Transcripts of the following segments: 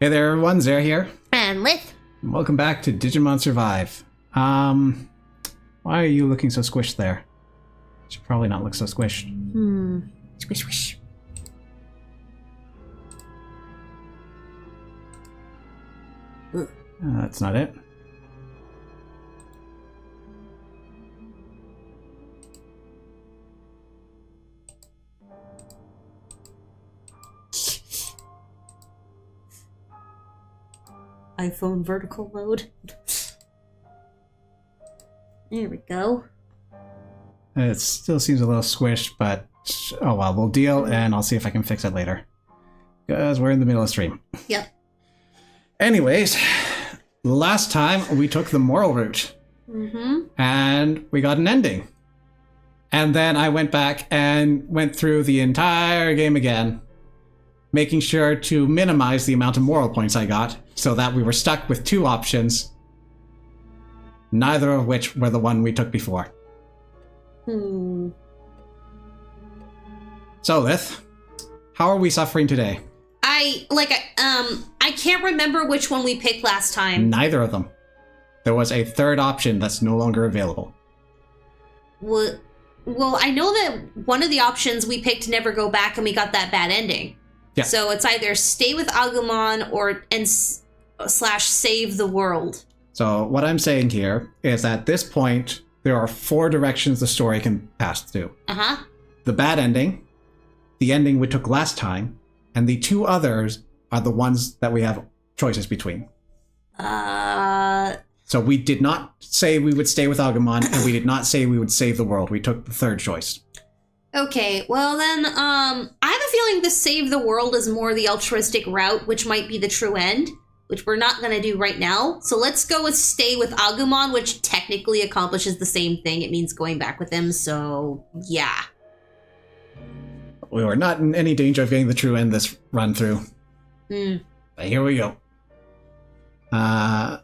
Hey there everyone, Zare here. And Lith. Welcome back to Digimon Survive. Why are you looking so squished there? Should probably not look so squished. Squish, squish. That's not it. iPhone vertical mode. There we go. It still seems a little squished, but oh well, we'll deal and I'll see if I can fix it later. Because we're in the middle of stream. Yep. Anyways, last time we took the moral route. And we got an ending. And then I went back and went through the entire game again, making sure to minimize the amount of moral points I got, so that we were stuck with two options, neither of which were the one we took before. So, Lith, how are we suffering today? I can't remember which one we picked last time. Neither of them. There was a third option that's no longer available. Well, I know that one of the options we picked never go back and we got that bad ending. Yeah. So it's either stay with Agumon or slash save the world. So what I'm saying here is at this point, there are four directions the story can pass through. The bad ending, the ending we took last time, and the two others are the ones that we have choices between. So we did not say we would stay with Agumon, and we did not say we would save the world. We took the third choice. Okay, well then, I have a feeling the save the world is more the altruistic route, which might be the true end, which we're not going to do right now. So let's go with stay with Agumon, which technically accomplishes the same thing. It means going back with him, so yeah. We were not in any danger of getting the true end this run through. But here we go. I'm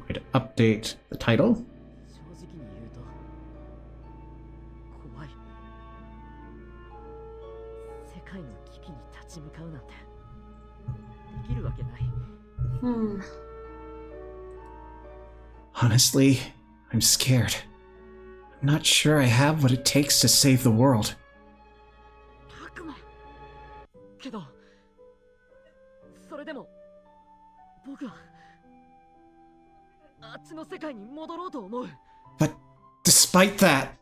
going to update the title. Honestly, I'm scared. I'm not sure I have what it takes to save the world. But despite that,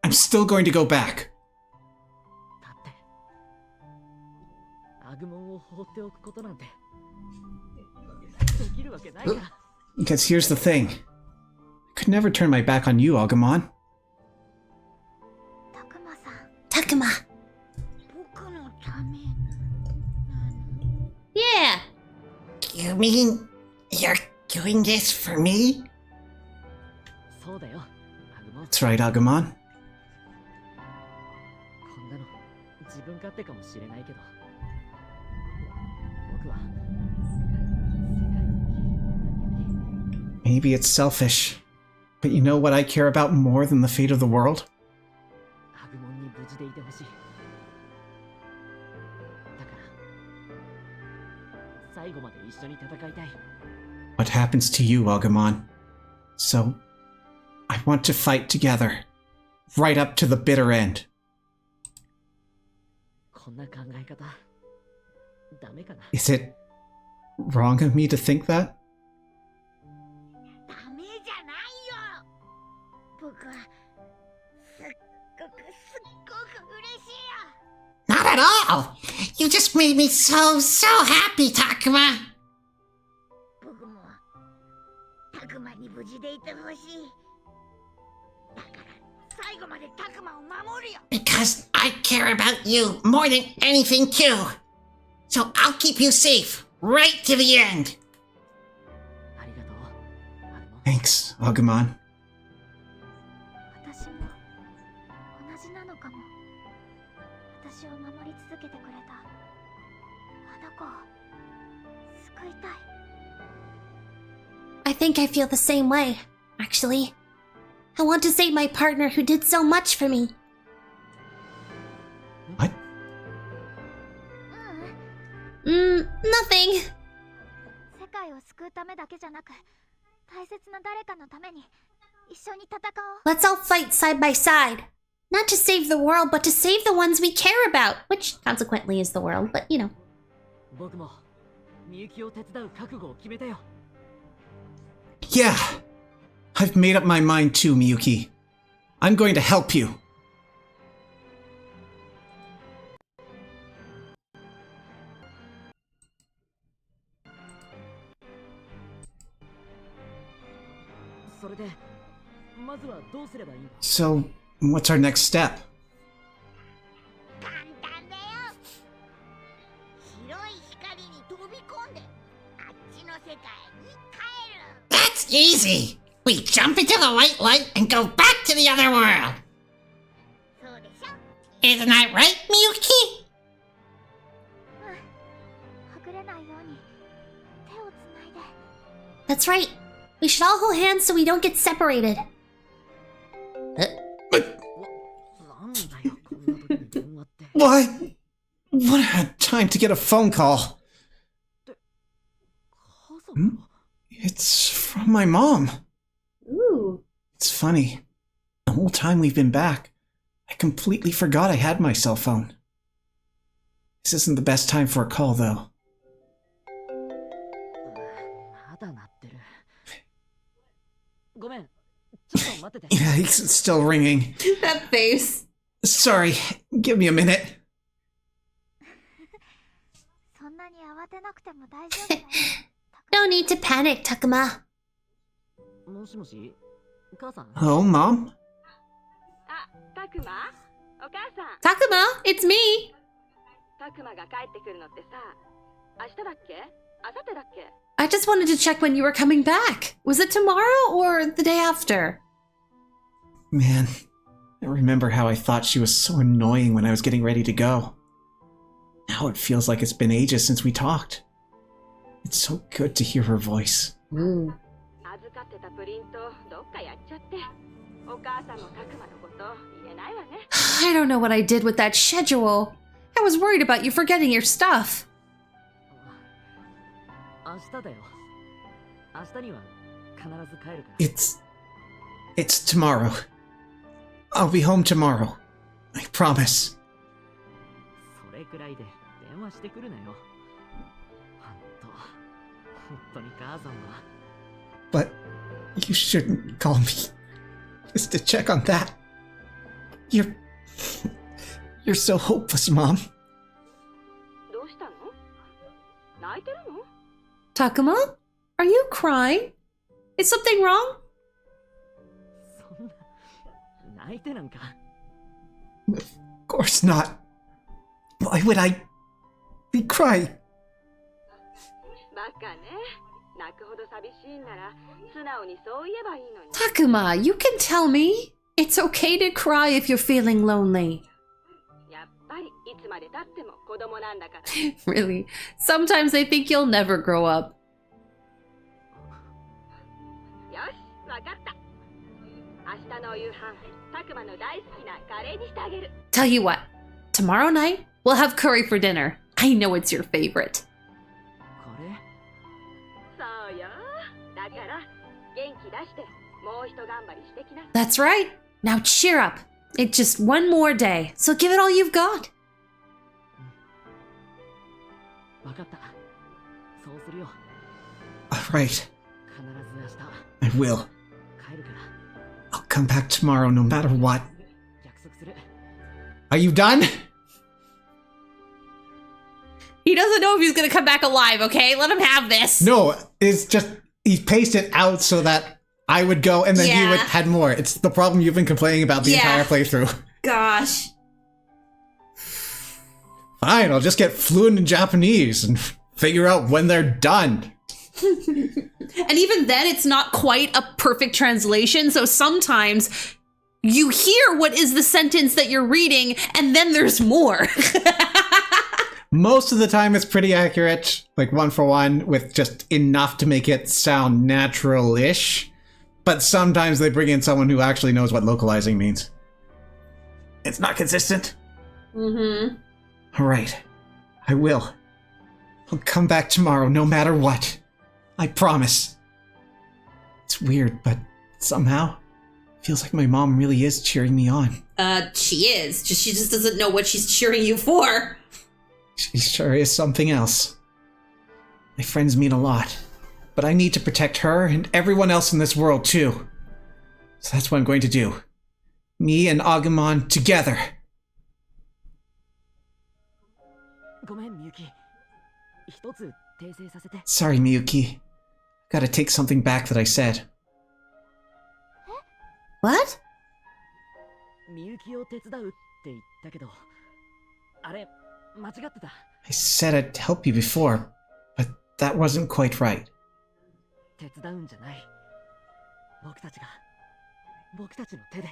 I'm still going to go back. Because here's the thing. I could never turn my back on you, Agumon. Takuma. Yeah. You mean you're doing this for me? That's right, Agumon. Maybe it's selfish, but you know what I care about more than the fate of the world? What happens to you, Agumon? So, I want to fight together, right up to the bitter end. Is it wrong of me to think that? Not at all! You just made me so happy, Takuma! Because I care about you more than anything too. So I'll keep you safe, right to the end. Thanks, Agumon. I think I feel the same way, actually. I want to save my partner who did so much for me. What? Nothing. 世界を救うためだけじゃなく、大切な誰かのために一緒に戦おう。 Let's all fight side by side. Not to save the world, but to save the ones we care about. Which, consequently, is the world, but you know. 僕もみゆきを手伝う覚悟を決めたよ。 Yeah. I've made up my mind too, Miyuki. I'm going to help you. それでまずはどうすればいいんだ。 So, what's our next step? 簡単だよ。白い光に飛び込んで、あっちの世界に帰る。 That's easy. We jump into the white light and go back to the other world. そうでしょ。 Isn't that right, Miyuki? はぐれないように手をつないで。 That's right. We should all hold hands so we don't get separated. なんだよこんな時に電話って。 What? What a time to get a phone call. 家族？ It's from my mom. Ooh. It's funny. The whole time we've been back, I completely forgot I had my cell phone. This isn't the best time for a call, though. まだ鳴ってる。ごめん。ちょっと待ってて。 Yeah, it's still ringing. That face. Sorry, give me a minute. そんなに慌てなくても大丈夫だよ。 No need to panic, Takuma. もしもし、母さん。 Hello, Mom? あ、たくまお母さん、 Takuma, it's me. たくまが帰ってくるのってさ、明日だっけ明後日だっけ I just wanted to check when you were coming back. Was it tomorrow or the day after? Man, I remember how I thought she was so annoying when I was getting ready to go. Now it feels like it's been ages since we talked. It's so good to hear her voice. 預かってたプリントどっかやっちゃって、お母さんもたくまのこと言えないわね。 I don't know what I did with that schedule. I was worried about you forgetting your stuff. 明日だよ。明日には必ず帰るから。 It's tomorrow. I'll be home tomorrow. I promise. それくらいで電話してくるなよ。本当に母さんは。 But you shouldn't call me just to check on that. You're so hopeless, Mom. どうしたの泣いてるの Takuma, are you crying? Is something wrong? そんな泣いてなんか。 Of course not. Why would I be crying? バカね。泣くほど寂しいんなら素直にそう言えばいいのに。 Takuma, you can tell me. It's okay to cry if you're feeling lonely. やっぱりいつまで経っても子供なんだから。 Really? Sometimes I think you'll never grow up. よし、わかった。明日のお夕飯、たくまの大好きなカレーにしてあげる。 Tell you what, tomorrow night, we'll have curry for dinner. I know it's your favorite. これそうよ。だから元気出してもう一頑張りしてきな。 That's right. Now cheer up. It's just one more day, so give it all you've got. わかった。そうするよ。 Alright, 必ず明日 I will. 帰るから。 I'll come back tomorrow no matter what. 約束する。 Are you done? He doesn't know if he's gonna come back alive, okay? Let him have this. No, it's just he paced it out so that I would go and then he would Yeah. had more. It's the problem you've been complaining about the Yeah. entire playthrough. Gosh. Fine, I'll just get fluent in Japanese and figure out when they're done. And even then, it's not quite a perfect translation, so sometimes you hear what is the sentence that you're reading, and then there's more. Most of the time it's pretty accurate, like one for one, with just enough to make it sound natural-ish. But sometimes they bring in someone who actually knows what localizing means. It's not consistent. Mm-hmm. All right, I will. I'll come back tomorrow no matter what. I promise. It's weird, but somehow feels like my mom really is cheering me on. She is. She just doesn't know what she's cheering you for. She sure is something else. My friends mean a lot, but I need to protect her and everyone else in this world too. So that's what I'm going to do. Me and Agumon together. ごめんみゆき。一つ訂正させて。 Sorry, Miyuki. Gotta take something back that I said. What? みゆきを手伝うって言ったけど、あれ間違ってた。 I said I'd help you before, but that wasn't quite right. 手伝うんじゃない。僕たちの手で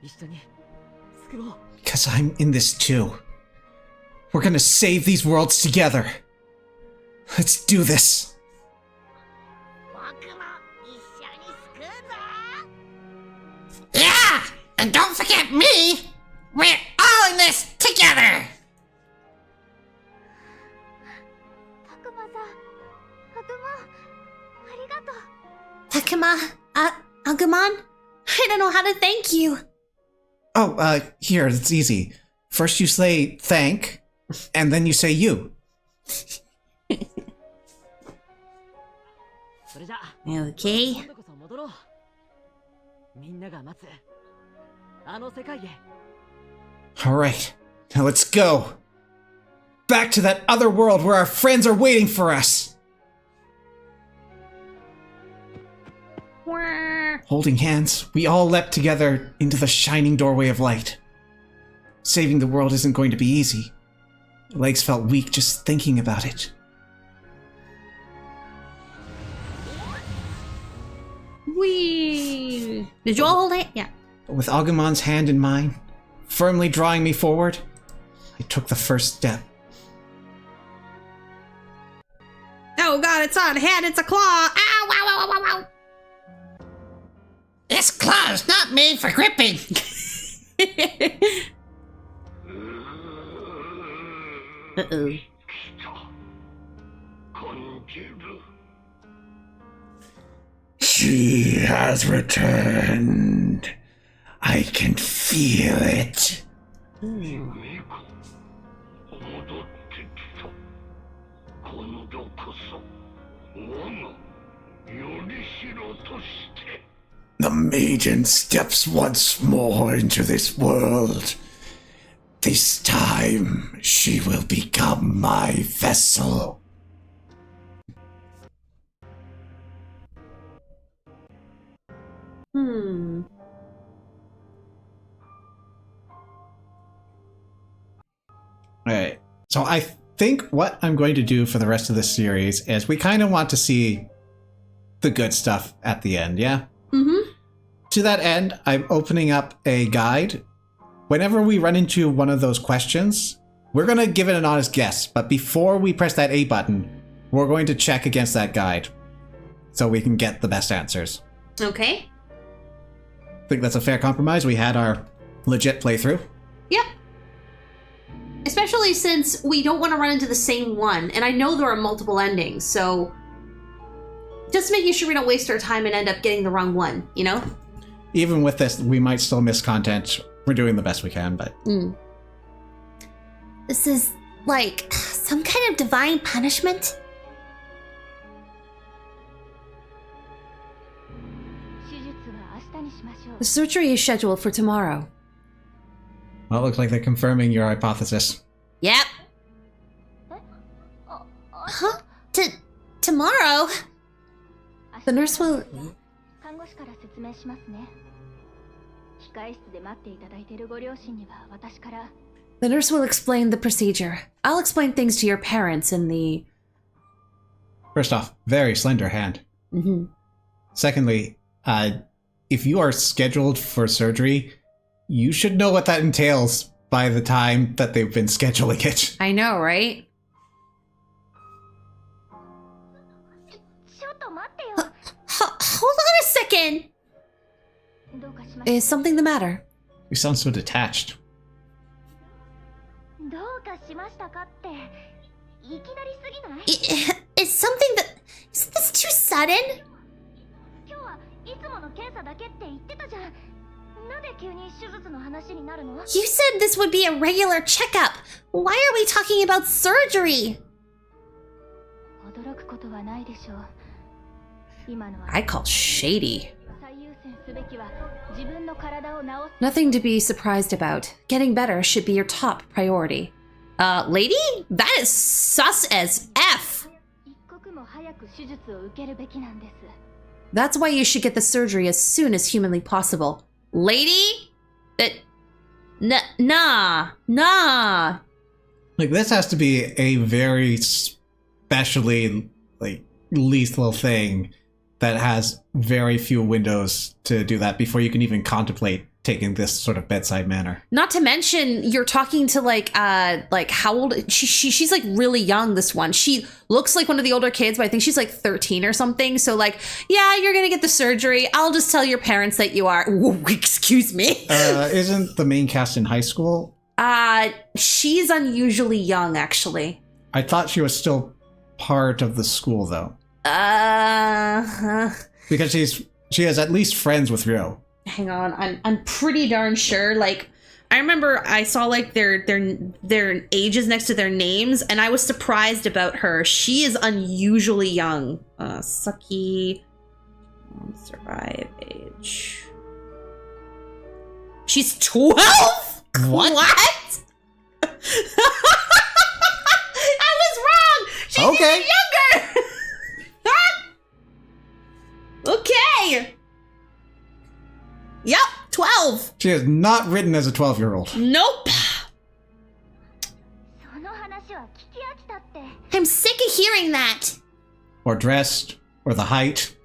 一緒に作ろう。 Because I'm in this too. We're gonna save these worlds together. Let's do this. 僕も一緒に救うぞ。 Yeah! And don't forget me! We're all in this together! たくまさん、あぐも、ありがとう。 Takuma, Agumon? I don't know how to thank you. Oh, here, it's easy. First you say thank, and then you say you. それじゃあ Okay. 今度こそ戻ろう。みんなが待つあの世界へ。 Alright, now let's go. Back to that other world where our friends are waiting for us. Holding hands, we all leapt together into the shining doorway of light. Saving the world isn't going to be easy. My legs felt weak just thinking about it. Wee. Did you all hold it? Yeah. But with Agumon's hand in mine, firmly drawing me forward, I took the first step. Oh god, it's not a hand, it's a claw. Ow, wow, wow, wow, wow. This claw's not made for gripping. Uh-oh. She has returned. I can feel it. The maiden steps once more into this world. This time, she will become my vessel. Alright, so I think what I'm going to do for the rest of this series is we kind of want to see the good stuff at the end, yeah? Mm-hmm. To that end, I'm opening up a guide. Whenever we run into one of those questions, we're going to give it an honest guess, but before we press that A button, we're going to check against that guide so we can get the best answers. Okay. I think that's a fair compromise. We had our legit playthrough. Yep. Especially since we don't want to run into the same one, and I know there are multiple endings, so just making sure we don't waste our time and end up getting the wrong one, you know? Even with this, we might still miss content. We're doing the best we can, but... This is, like, some kind of divine punishment? The surgery is scheduled for tomorrow. Well, it looks like they're confirming your hypothesis. Yep. Huh? Tomorrow? The nurse will... 看護師から説明しますね。控室で待っていただいているご両親には私から。 The nurse will explain the procedure. I'll explain things to your parents in the... First off, very slender hand. Mm-hmm. Secondly, if you are scheduled for surgery, you should know what that entails by the time that they've been scheduling it. I know, right? ちょっと待ってよ。 Hold on a second! どうかしました。 Is something the matter? You sound so detached. どうかしましたかって。いきなりすぎない？ Is something that... Is this too sudden? 今日はいつもの検査だけって言ってたじゃん。なんで急に手術の話になるの？ You said this would be a regular checkup. Why are we talking about surgery? 驚くことはないでしょう。今のは I call shady. 最優先すべきは自分の体を治す。 Nothing to be surprised about. Getting better should be your top priority. Lady? That is sus as F. 一刻も早く手術を受けるべきなんです。 That's why you should get the surgery as soon as humanly possible. Lady? Nah. Like, this has to be a very specially, like, lethal thing that has very few windows to do that before you can even contemplate taking this sort of bedside manner. Not to mention, you're talking to like how old? She's like really young. This one, she looks like one of the older kids, but I think she's like 13 or something. So like, yeah, you're gonna get the surgery. I'll just tell your parents that you are. Whoa, excuse me. Isn't the main cast in high school? She's unusually young, actually. I thought she was still part of the school though. Because she has at least friends with Ryo. Hang on, I'm pretty darn sure. Like, I remember I saw like their ages next to their names, and I was surprised about her. She is unusually young. Suki, survive age. She's 12. What? I was wrong. She's Okay. even younger. Okay. Yep, 12. She is not written as a 12-year-old. Nope. その話は聞き飽きたって。 I'm sick of hearing that. Or dressed, or the height.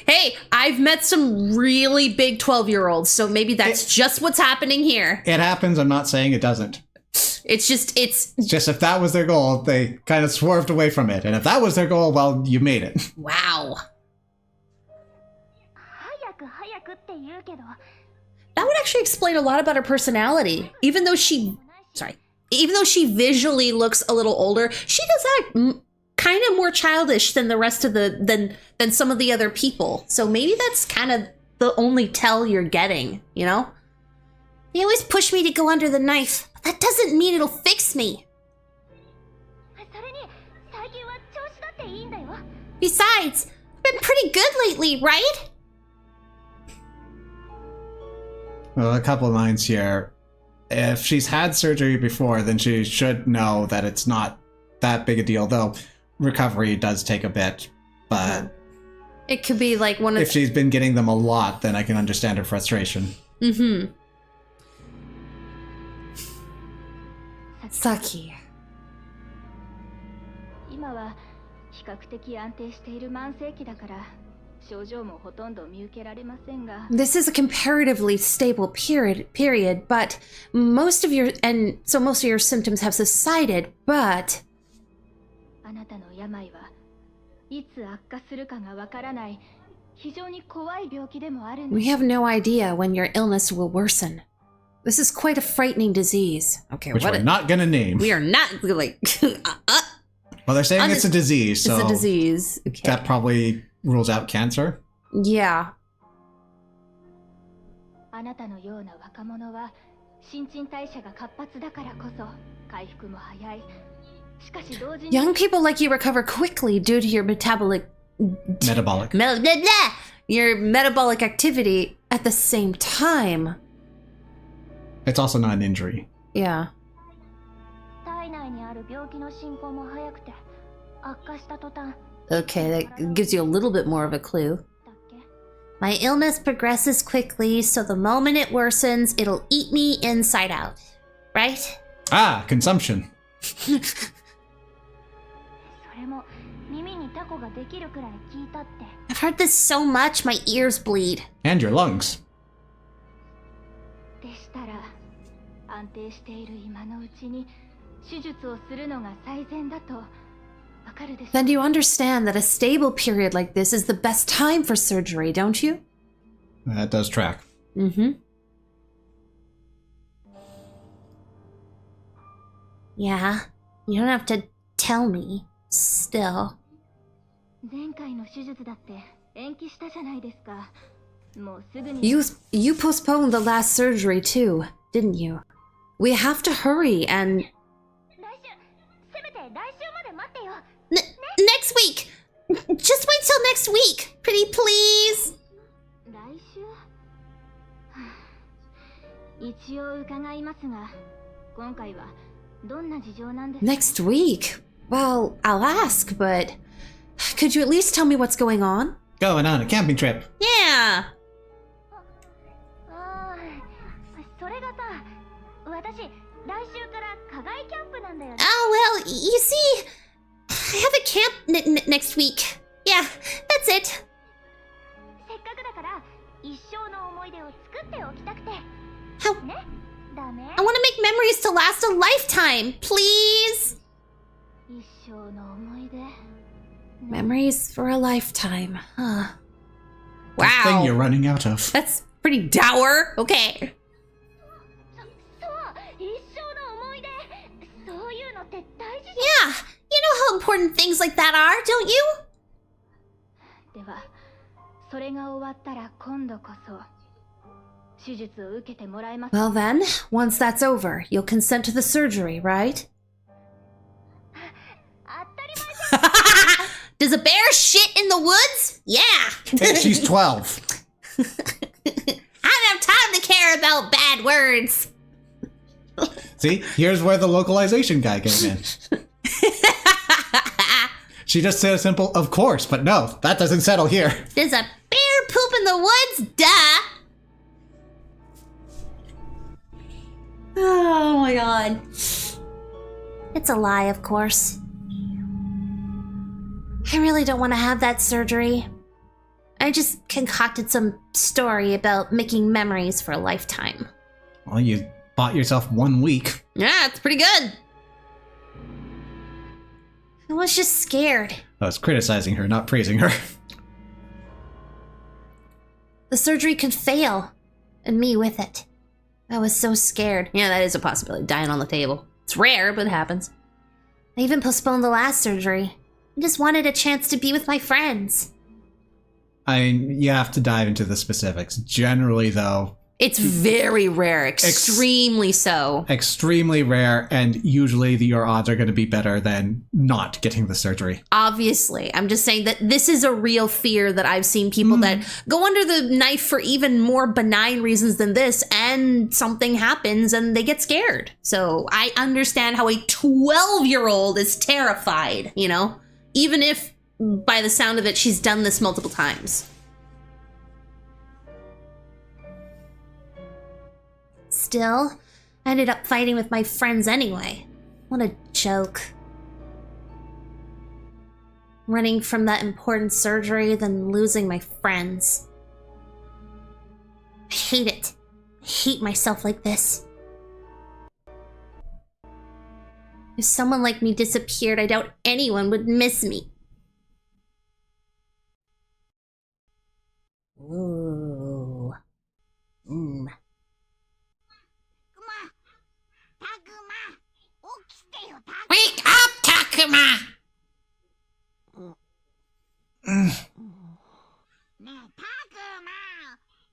Hey, I've met some really big 12-year-olds, so maybe that's just what's happening here. It happens, I'm not saying it doesn't. It's just It's just if that was their goal, they kind of swerved away from it. And if that was their goal, well, you made it. wow. 早くって言うけど。 That would actually explain a lot about her personality. Even though she visually looks a little older, she does act kind of more childish than the rest of than some of the other people. So maybe that's kind of the only tell you're getting, you know? They always push me to go under the knife, but that doesn't mean it'll fix me. それに最近は調子だっていいんだよ。 Besides, I've been pretty good lately, right? Well, a couple of lines here. If she's had surgery before, then she should know that it's not that big a deal, though recovery does take a bit. But It could be like one of if she's been getting them a lot, then I can understand her frustration. Mm-hmm. Saki. 今は比較的安定している慢性期だから症状もほとんど見受けられませんが。 This is a comparatively stable period, but most of your symptoms have subsided, but あなたの病はいつ悪化するかがわからない非常に怖い病気でもあるんです。 we have no idea when your illness will worsen. This is quite a frightening disease. Okay, Which we're not going to name. We are not like Well, they're saying it's a disease, so it's a disease. Okay. that probably rules out cancer. Yeah. あなたのような若者は新陳代謝が活発だからこそ回復も早い。しかし同時に Young people like you recover quickly due to your metabolic your metabolic activity at the same time. It's also not an injury. Yeah. 体内にある病気の進行も早くて悪化した途端 Okay, that gives you a little bit more of a clue. だっけ。 My illness progresses quickly, so the moment it worsens, it'll eat me inside out. Right? Ah, consumption. それも耳にタコができるくらい聞いたって。 I've heard this so much, my ears bleed. And your lungs. でしたら安定している今のうちに手術をするのが最善だとわかるでしょ。 Then you understand that a stable period like this is the best time for surgery, don't you? That does track. Mm-hmm. Yeah. You don't have to tell me. Still. 前回の手術だって延期したじゃないですか。もうすぐに。You postponed the last surgery too, didn't you? We have to hurry and... 来週、せめて来週まで待ってよ。Next week! Just wait till next week! Pretty please! 来週一応伺いますが、今回はどんな事情なんですか？ Next week? Well, I'll ask, but... Could you at least tell me what's going on? Going on a camping trip. Yeah! ああ、それがさ、私、来週から課外キャンプなんだよね。Oh, well, you see... I have a camp next week. Yeah, that's it. せっかくだから一生の思い出を作っておきたくて。 How... ね、ダメ？ I want to make memories to last a lifetime, please! 一生の思い出。 Memories for a lifetime, huh? The thing you're Wow. running out of. That's pretty dour. Okay. そう、一生の思い出。そういうのって大事じ Yeah, you know how important things like that are, don't you? ゃん。では、それが終わったら今度こそ手術を受けてもらえます。 Well then, once that's over, you'll consent to the surgery, right? 当たり前じゃん。 Does a bear shit in the woods? Yeah! She's 12. I don't have time to care about bad words. See, here's where the localization guy came in. She just said a simple, of course, but no, that doesn't settle here. Does a bear poop in the woods? Duh! Oh my god. It's a lie, of course. I really don't want to have that surgery. I just concocted some story about making memories for a lifetime. Well, you bought yourself 1 week. Yeah, it's pretty good. I was just scared. I was criticizing her, not praising her. The surgery could fail, and me with it. I was so scared. Yeah, that is a possibility, dying on the table. It's rare, but it happens. I even postponed the last surgery. I just wanted a chance to be with my friends. You have to dive into the specifics. Generally, though, It's very rare, extremely so. extremely rare, and usually your odds are going to be better than not getting the surgery. Obviously, I'm just saying that this is a real fear that I've seen people that go under the knife for even more benign reasons than this, and something happens and they get scared. So I understand how a 12-year-old is terrified, you know? Even if, by the sound of it, she's done this multiple times. Still, I ended up fighting with my friends anyway. What a joke. Running from that important surgery, then losing my friends. I hate it. I hate myself like this. If someone like me disappeared, I doubt anyone would miss me. Ooh. Mm. タクマ、起きてよ、タク Wake up, Takuma! ねえ、タクマ、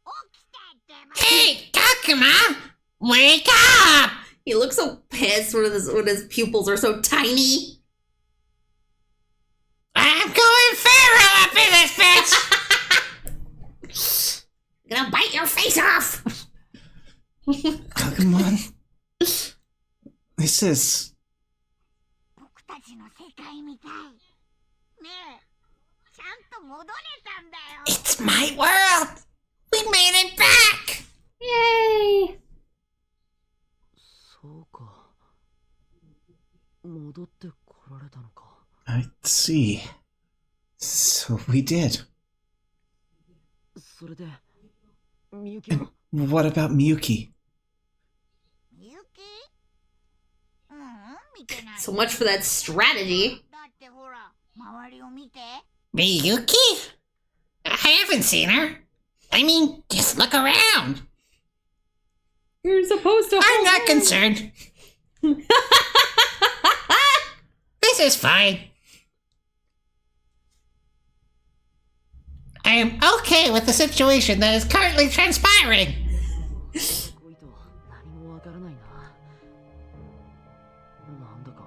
起きてってば。 Hey, Takuma! Wake up! He looks so pissed when his pupils are so tiny. I'm going feral up in this bitch! I'm gonna bite your face off! Come on. This is... 僕たちの世界みたい。ねえ、ちゃんと戻れたんだよ。 It's my world! We made it back! Yay! そうか。戻ってこられたのか。 I see. So we did. それで、みゆきは And what about Miyuki? みゆき？見てない。 So much for that strategy. だってほら、周りを見て。 Miyuki? I haven't seen her. I mean, just look around. You're supposed to I'm not concerned. This This is fine. I am okay with the situation that is currently transpiring. こいと何もわからないな。なんだか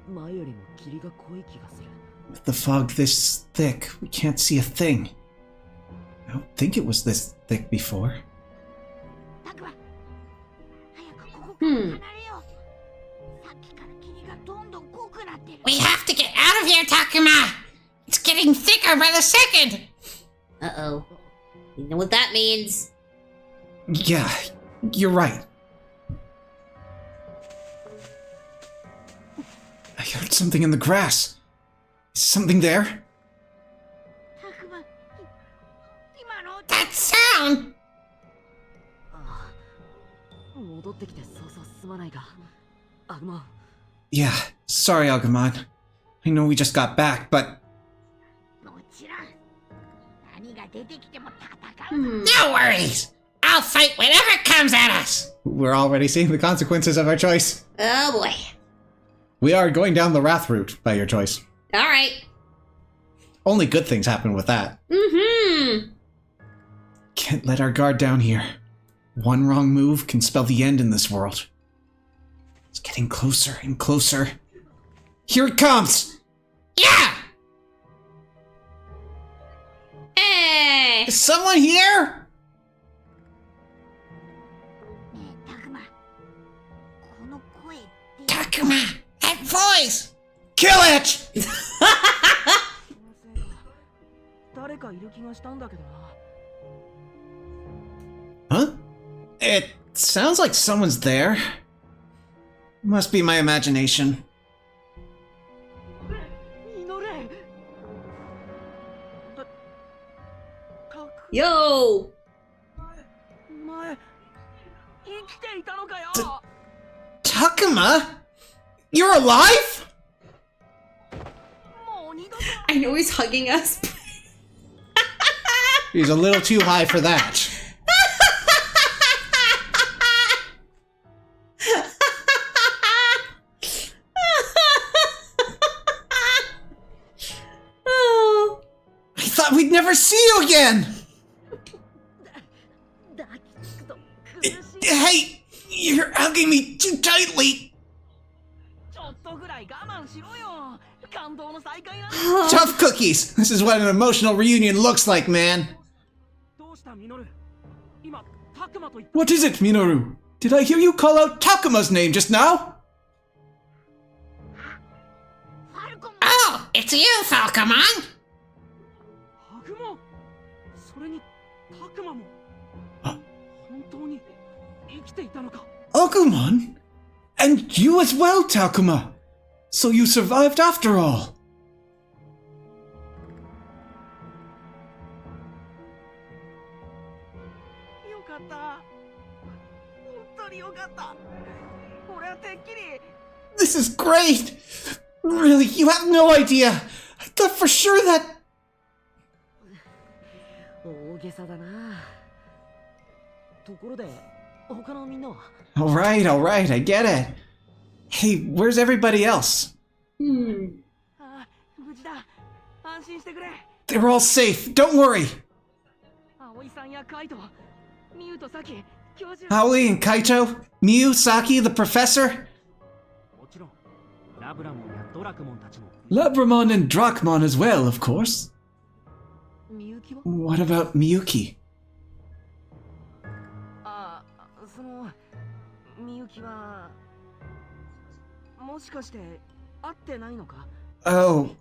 前よりも霧が濃い気がする。 With the fog this thick, we can't see a thing. I don't think it was this thick before. タクマ、早くここから離れよう。さっきから霧がどんどん濃くなってる。 We have to get out of here, Takuma! It's getting thicker by the second! Uh-oh. You know what that means? Yeah, you're right. I heard something in the grass. Is something there? タクマ、今の。 That sound! ああ、戻ってきてそうそうすまないが。アグマン、 Yeah, sorry, Agumon. I know we just got back, but もちろん。何が出てきても戦う。 No worries! I'll fight whatever comes at us! we're already seeing the consequences of our choice. Oh boy. We are going down the Wrath route by your choice. Alright. Only good things happen with that. Mm-hmm. Can't let our guard down here. One wrong move can spell the end in this world. It's getting closer and closer. Here it comes! Yeah! Hey! Is someone here? ねえ、タクマ。この声って。 Takuma! That voice! Kill it! 気のせいか。誰かいる気がしたんだけどな。 Huh? It sounds like someone's there. Must be my imagination. 祈れ。タク Yo! 前生きていたのかよ。 Takuma? You're alive? もう二度と。 I know he's hugging us. He's a little too high for that. Oh. I thought we'd never see you again! 抱きつくと苦しい。 Hey, you're hugging me too tightly. ちょっとぐらい我慢しろよ。感動の再会なんだ。 Tough cookies. This is what an emotional reunion looks like, man. どうしたミノル。今タクマと言った。 What is it, Minoru? Did I hear you call out Takuma's name just now? ファルコン。 Oh, it's you, Falcomon! ハグモン。それにタクマも。あ本当に生きていたのか。 Agumon? And you as well, Takuma. So you survived after all. よかった。本当によかった。俺はてっきり。 This is great. Really, you have no idea. I thought for sure that... 大げさだな。ところで他のみんなは。 All right, I get it. Hey, where's everybody else? Hmm. ああ、無事だ。安心してくれ。 They're all safe. Don't worry. 葵さんやカイト、ミュウとサキ、教授。 Aoi and Kaito, Miu, Saki, the professor, もちろん、ラブラモンやドラクモンたちも。 Labramon and Drakmon as well, of course. みゆきは？ What about Miyuki? ああ、そのみゆきはもしかして会ってないのか？ Oh,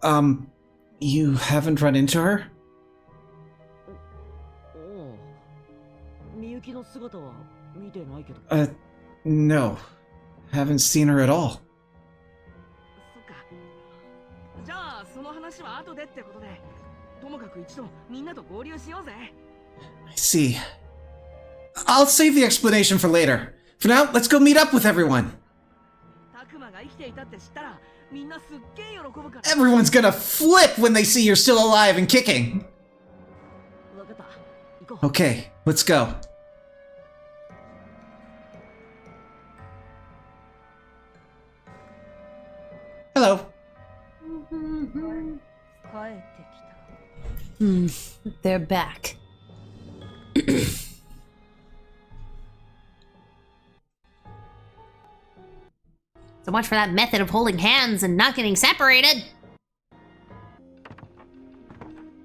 you haven't run into her? おお。みゆきの姿は見てないけど。 No. Haven't seen her at all. そっか。じゃあその話は後でってことで、ともかく一度みんなと合流しようぜ。 I see. I'll save the explanation for later. For now, let's go meet up with everyone. タクマが生きていたって知ったら、みんなすっげえ喜ぶから。 Everyone's gonna flip when they see you're still alive and kicking. わかった。行こう。 Okay, let's go. They're back. So much for that method of holding hands and not getting separated.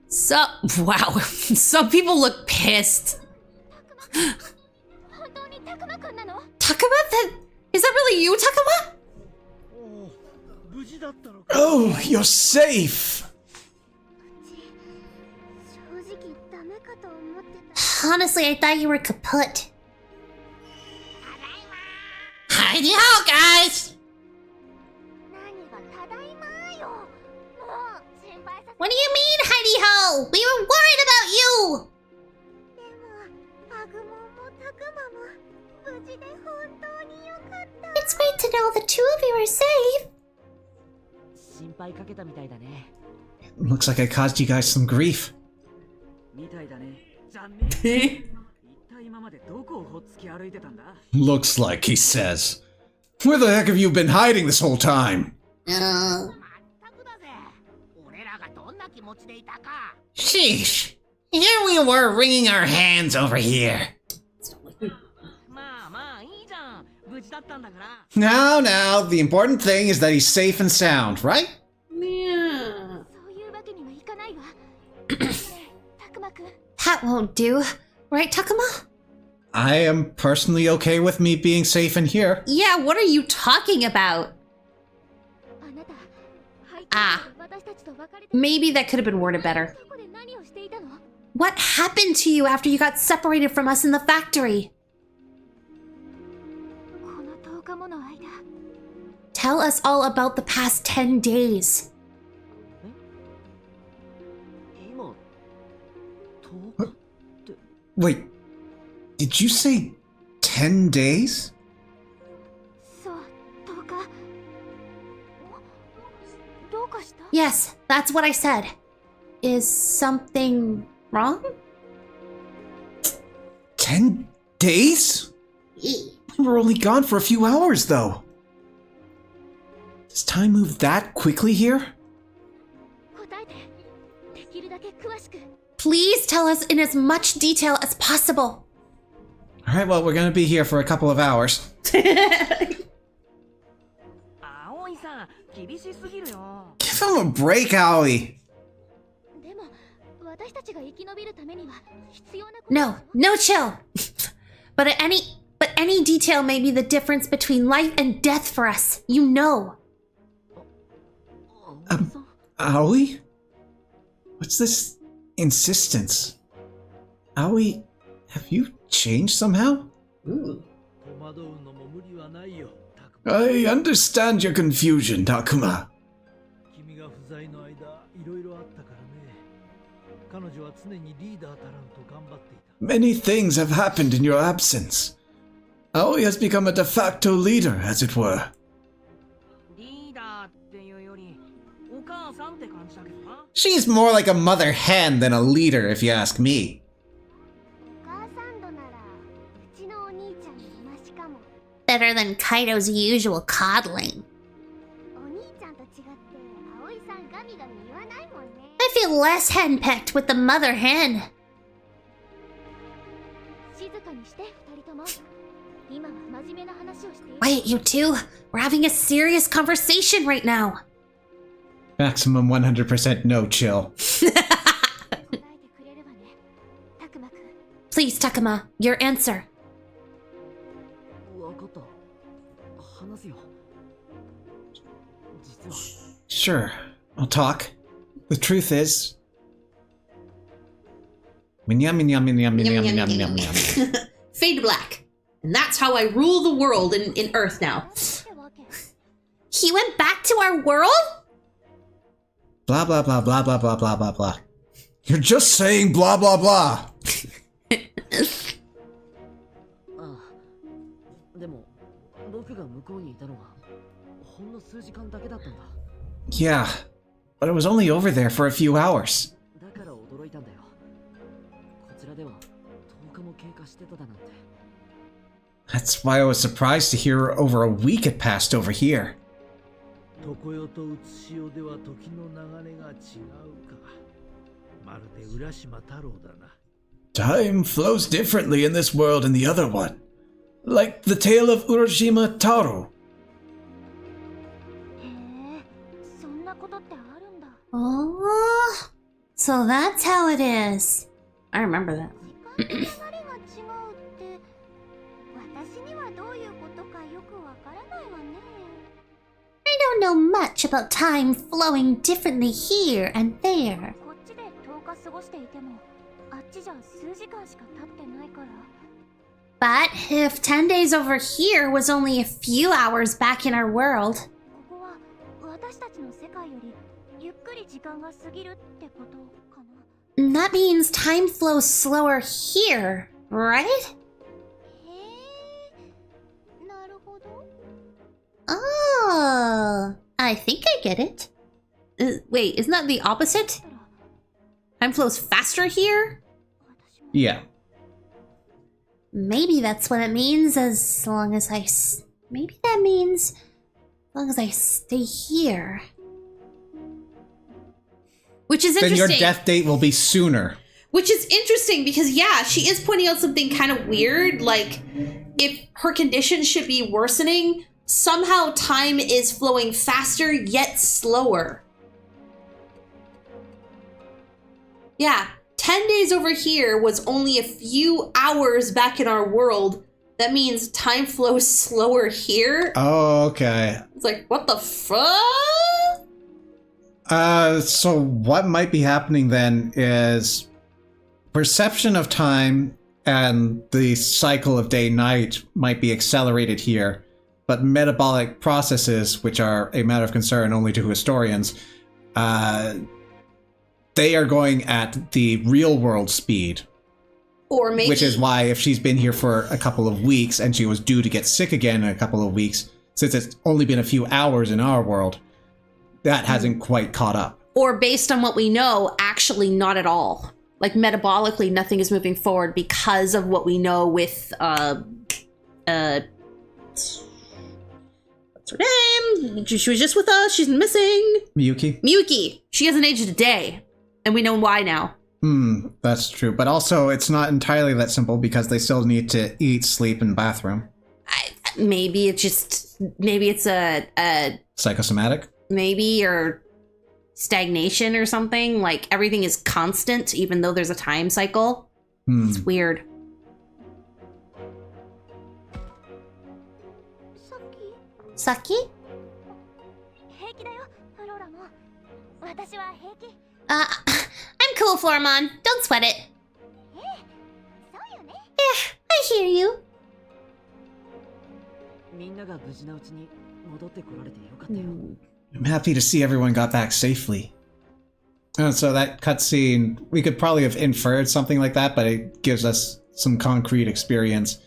So, wow. Some people look pissed. Takuma? Is that really you, Takuma? Oh, you're safe! Honestly, I thought you were kaput. Hi-yo, guys! What do you mean, Heidi Ho? We were worried about you! It's great to know the two of you are safe. Looks like I caused you guys some grief. Looks like, he says. Where the heck have you been hiding this whole time? Sheesh. Here we were wringing our hands over here. Now, the important thing is that he's safe and sound, right? Yeah. That won't do. Right, Takuma? I am personally okay with me being safe in here. Yeah, what are you talking about? Maybe that could have been worded better. What happened to you after you got separated from us in the factory? Tell us all about the past 10 days. Wait, did you say 10 days? Yes, that's what I said. Is something wrong? 10 days? We were only gone for a few hours, though. Does time move that quickly here? Please tell us in as much detail as possible. Alright, well, we're gonna be here for a couple of hours. Give him a break, Aoi. No, chill. But any detail may be the difference between life and death for us. You know. Aoi? What's this insistence? Aoi, have you changed somehow? I understand your confusion, Takuma. Many things have happened in your absence. Aoi has become a de facto leader, as it were. She's more like a mother hen than a leader, if you ask me. Better than Kaido's usual coddling. I feel less henpecked with the mother hen. Wait, you two? We're having a serious conversation right now. Maximum 100% no chill. Please, Takuma, your answer. Sure, I'll talk. The truth is... Fade to black. And that's how I rule the world in Earth now. He went back to our world? Blah, blah, blah, blah, blah, blah, blah, blah, blah. You're just saying blah, blah, blah. Yeah, but I was only over there for a few hours. That's why I was surprised to hear over a week had passed over here. 常世と写し世では時の流れが違うか。まるで浦島太郎だな。Time flows differently in this world and the other one. Like the tale of Urashima Taro. へえ、そんなことってあるんだ。 Oh, so that's how it is. I remember that. 時間の流れが違うって、私にはどういうことかよくわからないわね。I don't know much about time flowing differently here and there. こっちで10日過ごしていても、あっちじゃ数時間しか経ってないから。But if 10 days over here was only a few hours back in our world, ここは私たちの世界よりゆっくり時間が過ぎるってことかな。 that means time flows slower here, right? へえ、なるほど。 Oh, I think I get it. Wait, isn't that the opposite? Time flows faster here? Yeah. Maybe that's what it means as long as maybe that means as long as I stay here. Which is Then interesting. your death date will be sooner. Which is interesting because, yeah, she is pointing out something kind of weird. Like, if her condition should be worsening, somehow time is flowing faster yet slower. Yeah, 10 days over here was only a few hours back in our world. That means time flows slower here. Oh, okay. It's like, what the fuck? So what might be happening then is perception of time and the cycle of day-night might be accelerated here, but metabolic processes, which are a matter of concern only to historians, they are going at the real-world speed. Or maybe... Which is why if she's been here for a couple of weeks and she was due to get sick again in a couple of weeks, since it's only been a few hours in our world, that hasn't quite caught up. Or based on what we know, actually not at all. Like metabolically, nothing is moving forward because of what we know with, what's her name? She was just with us. She's missing. Miyuki. She hasn't aged a day. And we know why now. That's true. But also, it's not entirely that simple because they still need to eat, sleep, and bathroom. Maybe it's a Psychosomatic? Maybe, or stagnation or something. Like, everything is constant, even though there's a time cycle. It's weird. Saki? 平気だよ、アローラも。私は平気。I'm cool, Floramon. Don't sweat it. そうよね。I hear you. みんなが無事なうちに戻ってこられてよかったよ。I'm happy to see everyone got back safely. So that cutscene, we could probably have inferred something like that, but it gives us some concrete experience.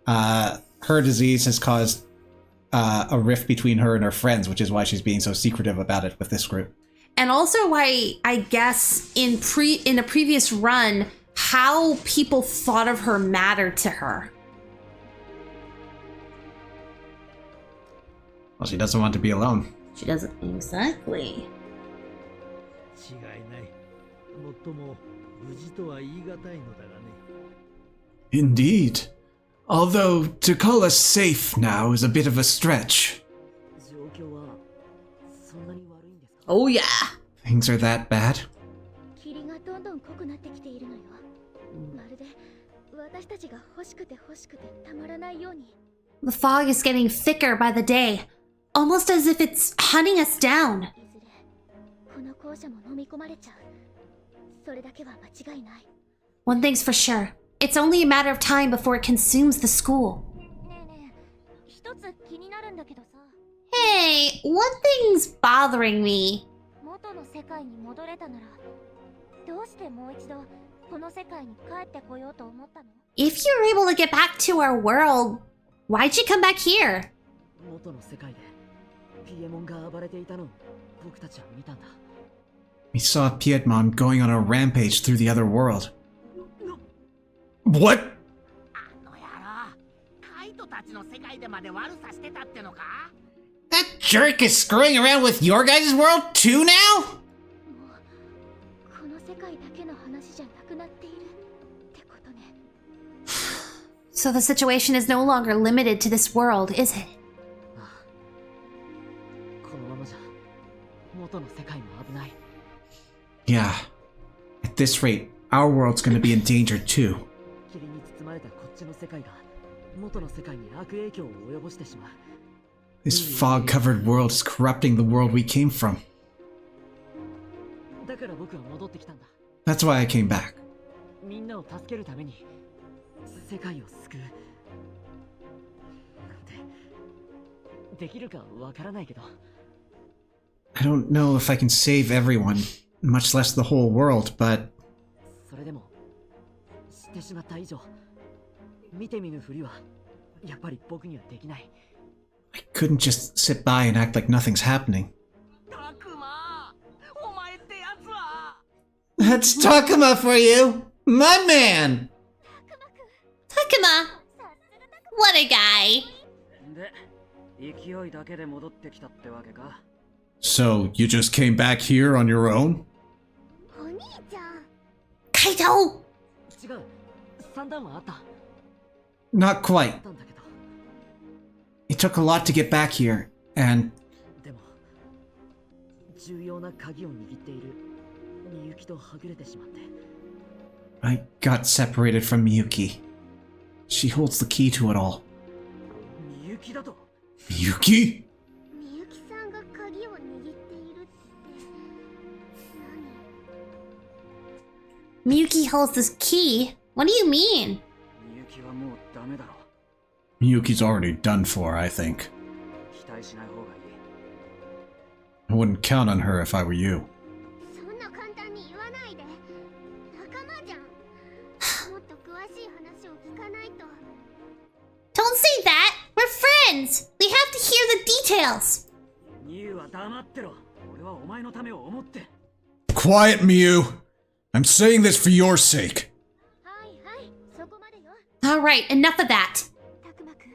Her disease has caused a rift between her and her friends, which is why she's being so secretive about it with this group. And also why, I guess, in a previous run, how people thought of her mattered to her. Well, she doesn't want to be alone. She doesn't. Exactly. 違いない。もっとも無事とは言い難いのだがね。 Indeed. Although, to call us safe now is a bit of a stretch. 状況はそんなに悪いんですか? Oh yeah. Things are that bad? 霧がどんどん濃くなってきているのよ。まるで私たちが欲しくてたまらないように。 The fog is getting thicker by the day, almost as if it's hunting us down. いずれこの校舎も飲み込まれちゃう。それだけは間違いない。 One thing's for sure. It's only a matter of time before it consumes the school. ねえねえ、一つ気になるんだけどさ。 Hey, one thing's bothering me. 元の世界に戻れたなら、どうしてもう一度この世界に帰ってこようと思ったの？ If you're able to get back to our world, why'd you come back here? 元の世界でピエモンが暴れていたのを僕たちは見たんだ。 We saw Piedmon going on a rampage through the other world. What? あの野郎、カイトたちの世界でまで悪さしてたってのか？ That jerk is screwing around with your guys' world too now? この世界だけの話じゃなくなっているってことね。 So the situation is no longer limited to this world, is it? このままじゃ元の世界も危ない。 Yeah. At this rate, our world's gonna be in danger too. 霧に包まれたこっちの世界が元の世界に悪影響を及ぼしてしまう。 This fog-covered world is corrupting the world we came from. だから僕は戻ってきたんだ。 That's why I came back. みんなを助けるために世界を救う。なんてできるかわからないけど。 I don't know if I can save everyone, much less the whole world, but それでも知ってしまった以上、見て見ぬふりはやっぱり僕にはできない。 I couldn't just sit by and act like nothing's happening. タクマ、お前ってやつは。 That's Takuma for you! My man! Takuma! What a guy! で、勢いだけで戻ってきたってわけか。 So, you just came back here on your own? お兄ちゃん。 Kaito! 違う、三段はあった。 Not quite. たんだけど。 It took a lot to get back here, and でも重要な鍵を握っているみゆきとはぐれてしまって。 I got separated from Miyuki. She holds the key to it all. みゆきだと。 Miyuki? みゆきさんが鍵を握っているって何？ Miyuki holds this key? What do you mean? みゆきはもうダメだろ。 Miyuki's already done for, I think. 期待しない方がいい。 I wouldn't count on her if I were you. そんな簡単に言わないで。仲間じゃん。もっと詳しい話を聞かないと。 Don't say that! We're friends! We have to hear the details! ニューは黙ってろ。俺はお前のためを思って。 Quiet, Miyu! I'm saying this for your sake. はいはい、そこまでよ。 Alright, enough of that! たくまく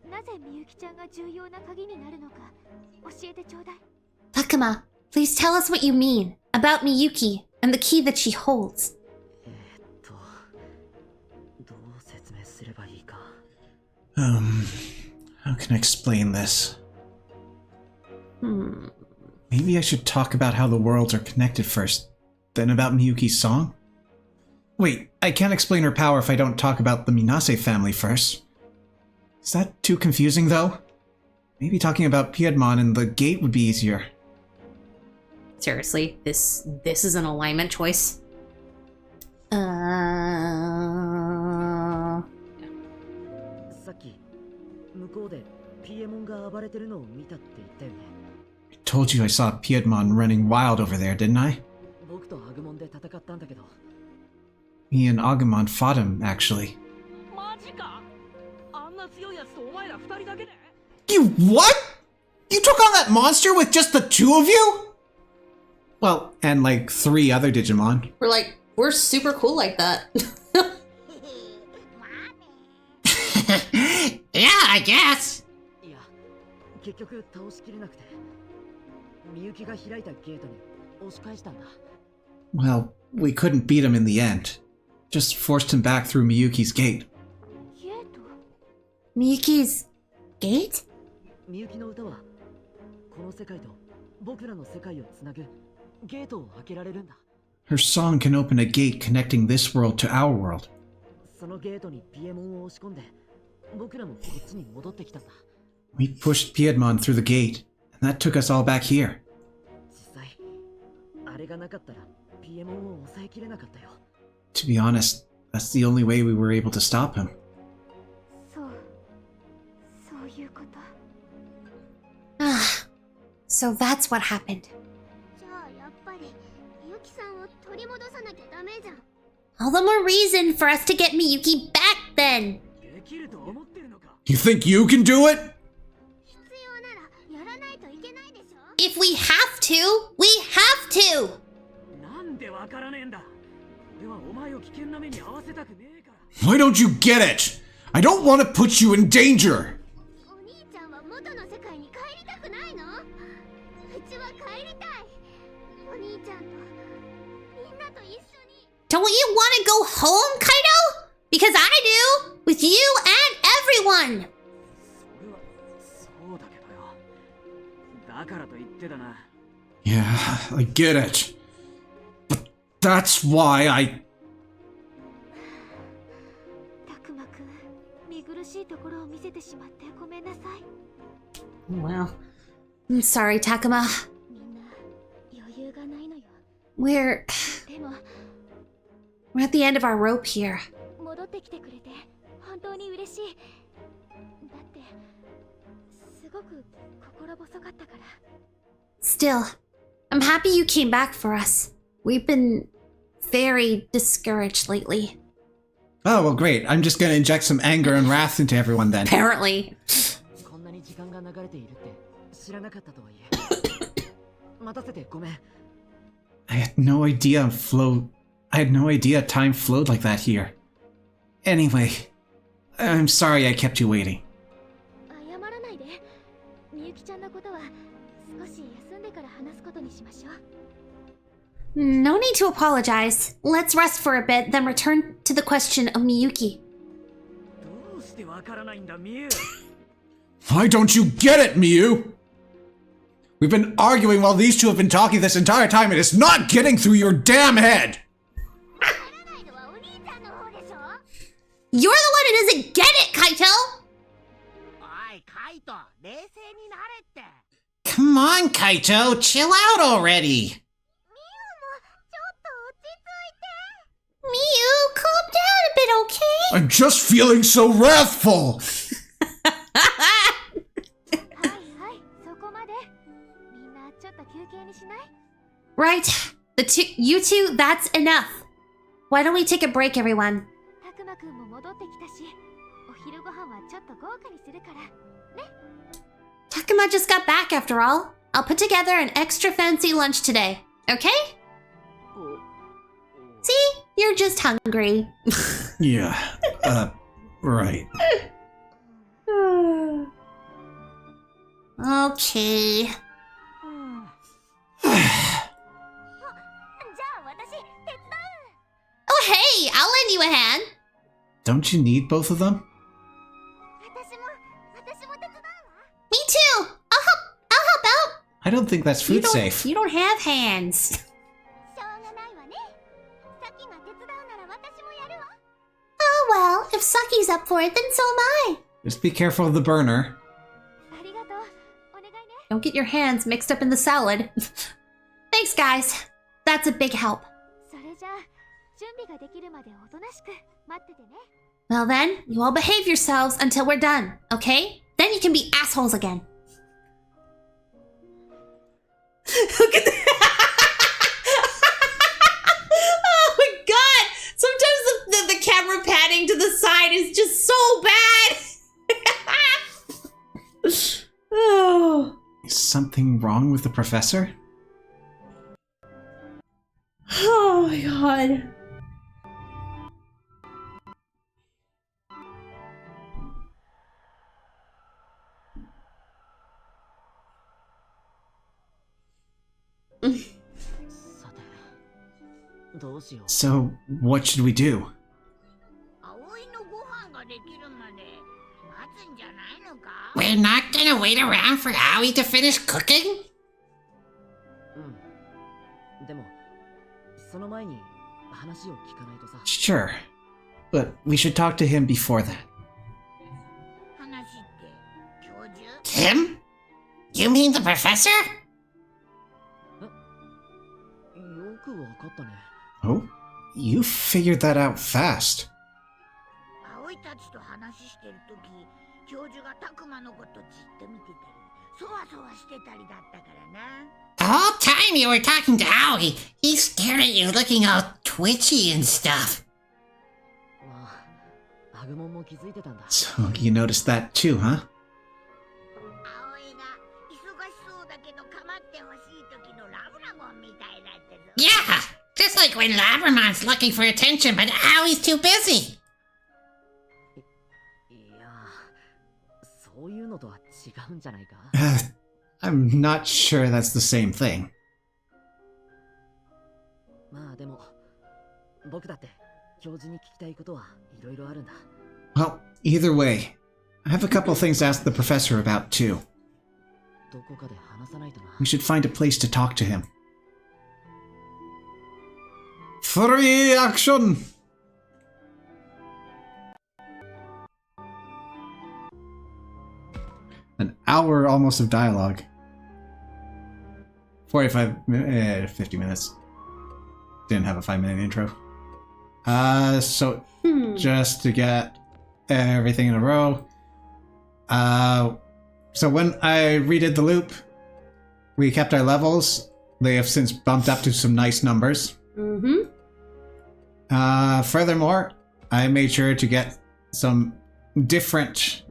ん、なぜみゆきちゃんが重要な鍵になるのか教えてちょうだい。 Takuma, please tell us what you mean about Miyuki and the key that she holds. どう説明すればいいか。 How can I explain this? Hmm. Maybe I should talk about how the worlds are connected first, then about Miyuki's song? Wait, I can't explain her power if I don't talk about the Minase family first. Is that too confusing, though? Maybe talking about Piedmon and the gate would be easier. Seriously, this is an alignment choice. さっき向こうでピエモンが暴れてるのを見たって言ったよね。 I told you I saw Piedmon running wild over there, didn't I? 僕とアグモンで戦ったんだけど。 Me and Agumon fought him, actually. マジか。あんな強いやつとお前ら二人だけで。 You what? You took on that monster with just the two of you? Well, and like 3 other Digimon. We're super cool like that. Yeah, I guess. いや、結局倒しきれなくて、みゆきが開いたゲートに押し返したんだ。 Well, we couldn't beat him in the end. Just forced him back through Miyuki's gate. ゲート？ Miyuki's gate? みゆきの歌はこの世界と僕らの世界をつなぐゲートを開けられるんだ。 Her song can open a gate connecting this world to our world. そのゲートにピエモンを押し込んで、僕らもこっちに戻ってきたんだ。 We pushed Piedmon through the gate, and that took us all back here. 実際、あれがなかったらピエモンを抑えきれなかったよ。 To be honest, that's the only way we were able to stop him. そういうこと。 Ah, so that's what happened. じゃあやっぱりみゆきさんを取り戻さなきゃダメじゃん。 All the more reason for us to get Miyuki back then. できると思ってるのか。 You think you can do it? 必要ならやらないといけないでしょ。 If we have to, we have to. なんでわからねえんだ。俺はお前を危険な目に遭わせたくねえから。 Why don't you get it? I don't want to put you in danger. お兄ちゃんは元の世界に帰りたく Don't you want to go home, Kaito? Because I do! With you and everyone! それはそうだけどよ。だからと言ってだな。 Yeah, I get it. But that's why I... たくまくん、見苦しいところを見せてしまってごめんなさい。 Wow. I'm sorry, Takuma. みんな余裕がないのよ。 We're でも at the end of our rope here. 戻ってきてくれて本当に嬉しい。だってすごく心細かったから。 Still, I'm happy you came back for us. We've been very discouraged lately. Oh, well, great. I'm just gonna inject some anger and wrath into everyone then. Apparently. こんなに時間が流れているって知らなかったとはいえ。待たせてごめん。 I had no idea time flowed like that here. Anyway, I'm sorry I kept you waiting. 謝らないで。みゆきちゃんのことは少し休んでから話すことにしましょう。 No need to apologize. Let's rest for a bit, then return to the question of Miyuki. どうしてわからないんだ、ミユ。 Why don't you get it, Miyu? We've been arguing while these two have been talking this entire time and it's not getting through your damn head! わからないのはお兄ちゃんの方でしょ。 You're the one who doesn't get it, Kaito! おい、カイト、冷静になれって。 Come on, Kaito, chill out already. ちょっと落ち着いて。 Miyu, calm down a bit, okay? I'm just feeling so wrathful! はいはい、そこまで。みんなちょっと休憩にしない？ Right. You two, that's enough. Why don't we take a break, everyone? たくまくんも戻ってきたし、お昼ご飯はちょっと豪華にするから。ね。 Takuma just got back after all. I'll put together an extra fancy lunch today, okay? See? You're just hungry. Yeah, right. Okay. じゃあ私手伝う。 Oh, hey, I'll lend you a hand. Don't you need both of them? 私も手伝うわ。 Me too. I'll help out. I don't think that's food safe. You don't have hands. しょうがないわね。さきが手伝うなら私もやるわ。 Oh, well, if Saki's up for it, then so am I. Just be careful of the burner. ありがとう。お願いね。 Don't get your hands mixed up in the salad. Thanks, guys. That's a big help. それじゃあ準備ができるまでおとなしく待っててね。 Well then, you all behave yourselves until we're done, okay? Then you can be assholes again. Look at that! Oh my god! Sometimes the camera panning to the side is just so bad! Oh. Is something wrong with the professor? Oh my god. さて、どうしよう。 So, what should we do? 葵のご飯ができるまで待つんじゃないのか？ We're not gonna wait around for Aoi to finish cooking? うん。でも、その前に話を聞かないとさ。 Sure. But we should talk to him before that. 話って教授？ Him? You mean the professor? よくわかったね。 Oh? You figured that out fast. 葵たちと話してるとき、教授がたくまのことじっと見てたり、そわそわしてたりだったからな。 The whole time you were talking to Aoi, he stared at you looking all twitchy and stuff. まあ、アグモンも気づいてたんだ。 So, you noticed that too, huh? 葵が忙しそうだけど構ってほしいときのラブラゴンみたいだったぞ。 Yeah, just like when Labramon's looking for attention, but Aoi's too busy. いや、そういうのとは違うんじゃないか。 I'm not sure that's the same thing. まあでも、僕だって教授に聞きたいことはいろいろあるんだ。 Well, either way, I have a couple things to ask the professor about too. どこかで話さないとな。 We should find a place to talk to him. Free action! An hour almost of dialogue. 50 minutes. Didn't have a 5-minute intro. So just to get everything in a row. So when I redid the loop, we kept our levels. They have since bumped up to some nice numbers. Furthermore, I made sure to get some different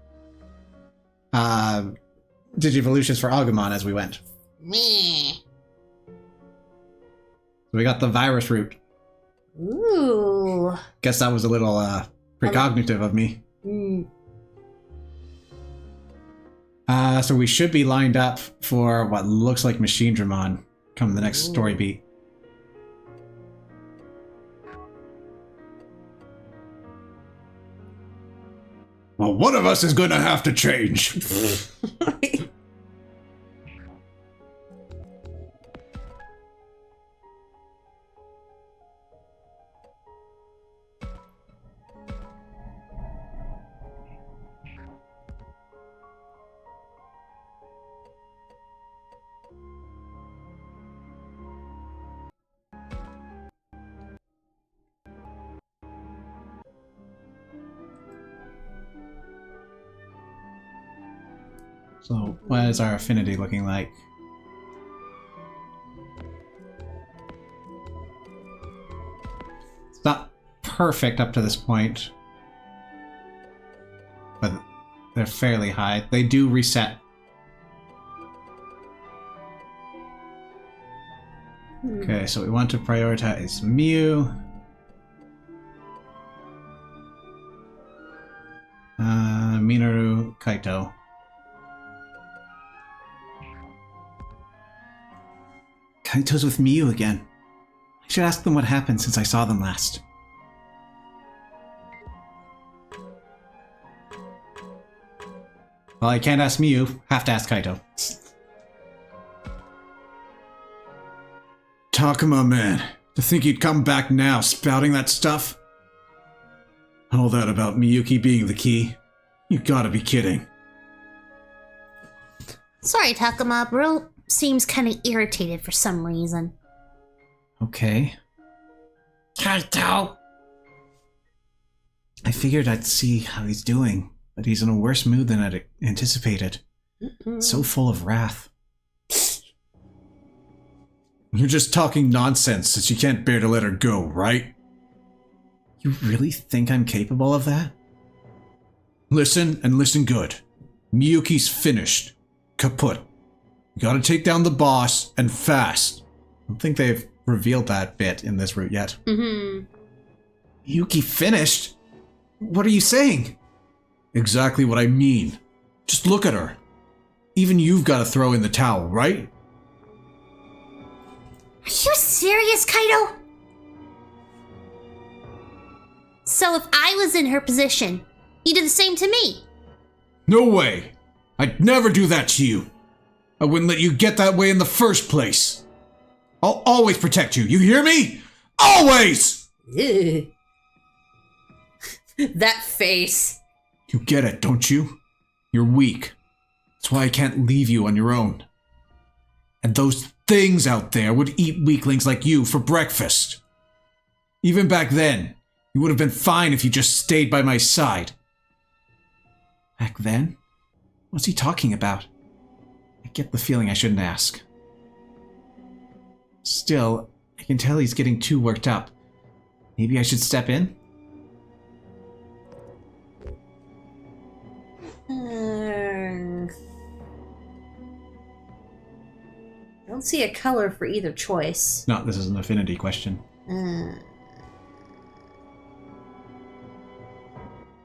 Digivolutions for Agumon as we went. Meh. So we got the virus route. Ooh. Guess that was a little precognitive of me. So we should be lined up for what looks like Machine Dramon come the next story beat. Well, one of us is going to have to change. So, what is our affinity looking like? It's not perfect up to this point, but they're fairly high. They do reset. Okay, so we want to prioritize Mew. Minoru, Kaito. Kaito's with Miyu again. I should ask them what happened since I saw them last. Well, I can't ask Miyu. Have to ask Kaito. Takuma, man. To think he'd come back now, spouting that stuff? All that about Miyuki being the key? You gotta be kidding. Sorry, Takuma. Bro seems kind of irritated for some reason. Okay. Kaito. I figured I'd see how he's doing, but he's in a worse mood than I'd anticipated. So full of wrath. You're just talking nonsense since you can't bear to let her go, right? You really think I'm capable of that? Listen, and listen good. Miyuki's finished. Kaput. You gotta take down the boss, and fast. I don't think they've revealed that bit in this route yet. Miyuki finished? What are you saying? Exactly what I mean. Just look at her. Even you've gotta throw in the towel, right? Are you serious, Kaito? So if I was in her position, you did the same to me? No way! I'd never do that to you. I wouldn't let you get that way in the first place. I'll always protect you, you hear me? Always! That face. You get it, don't you? You're weak. That's why I can't leave you on your own. And those things out there would eat weaklings like you for breakfast. Even back then, you would have been fine if you just stayed by my side. Back then? What's he talking about? I get the feeling I shouldn't ask. Still, I can tell he's getting too worked up. Maybe I should step in? I don't see a color for either choice. No, this is an affinity question.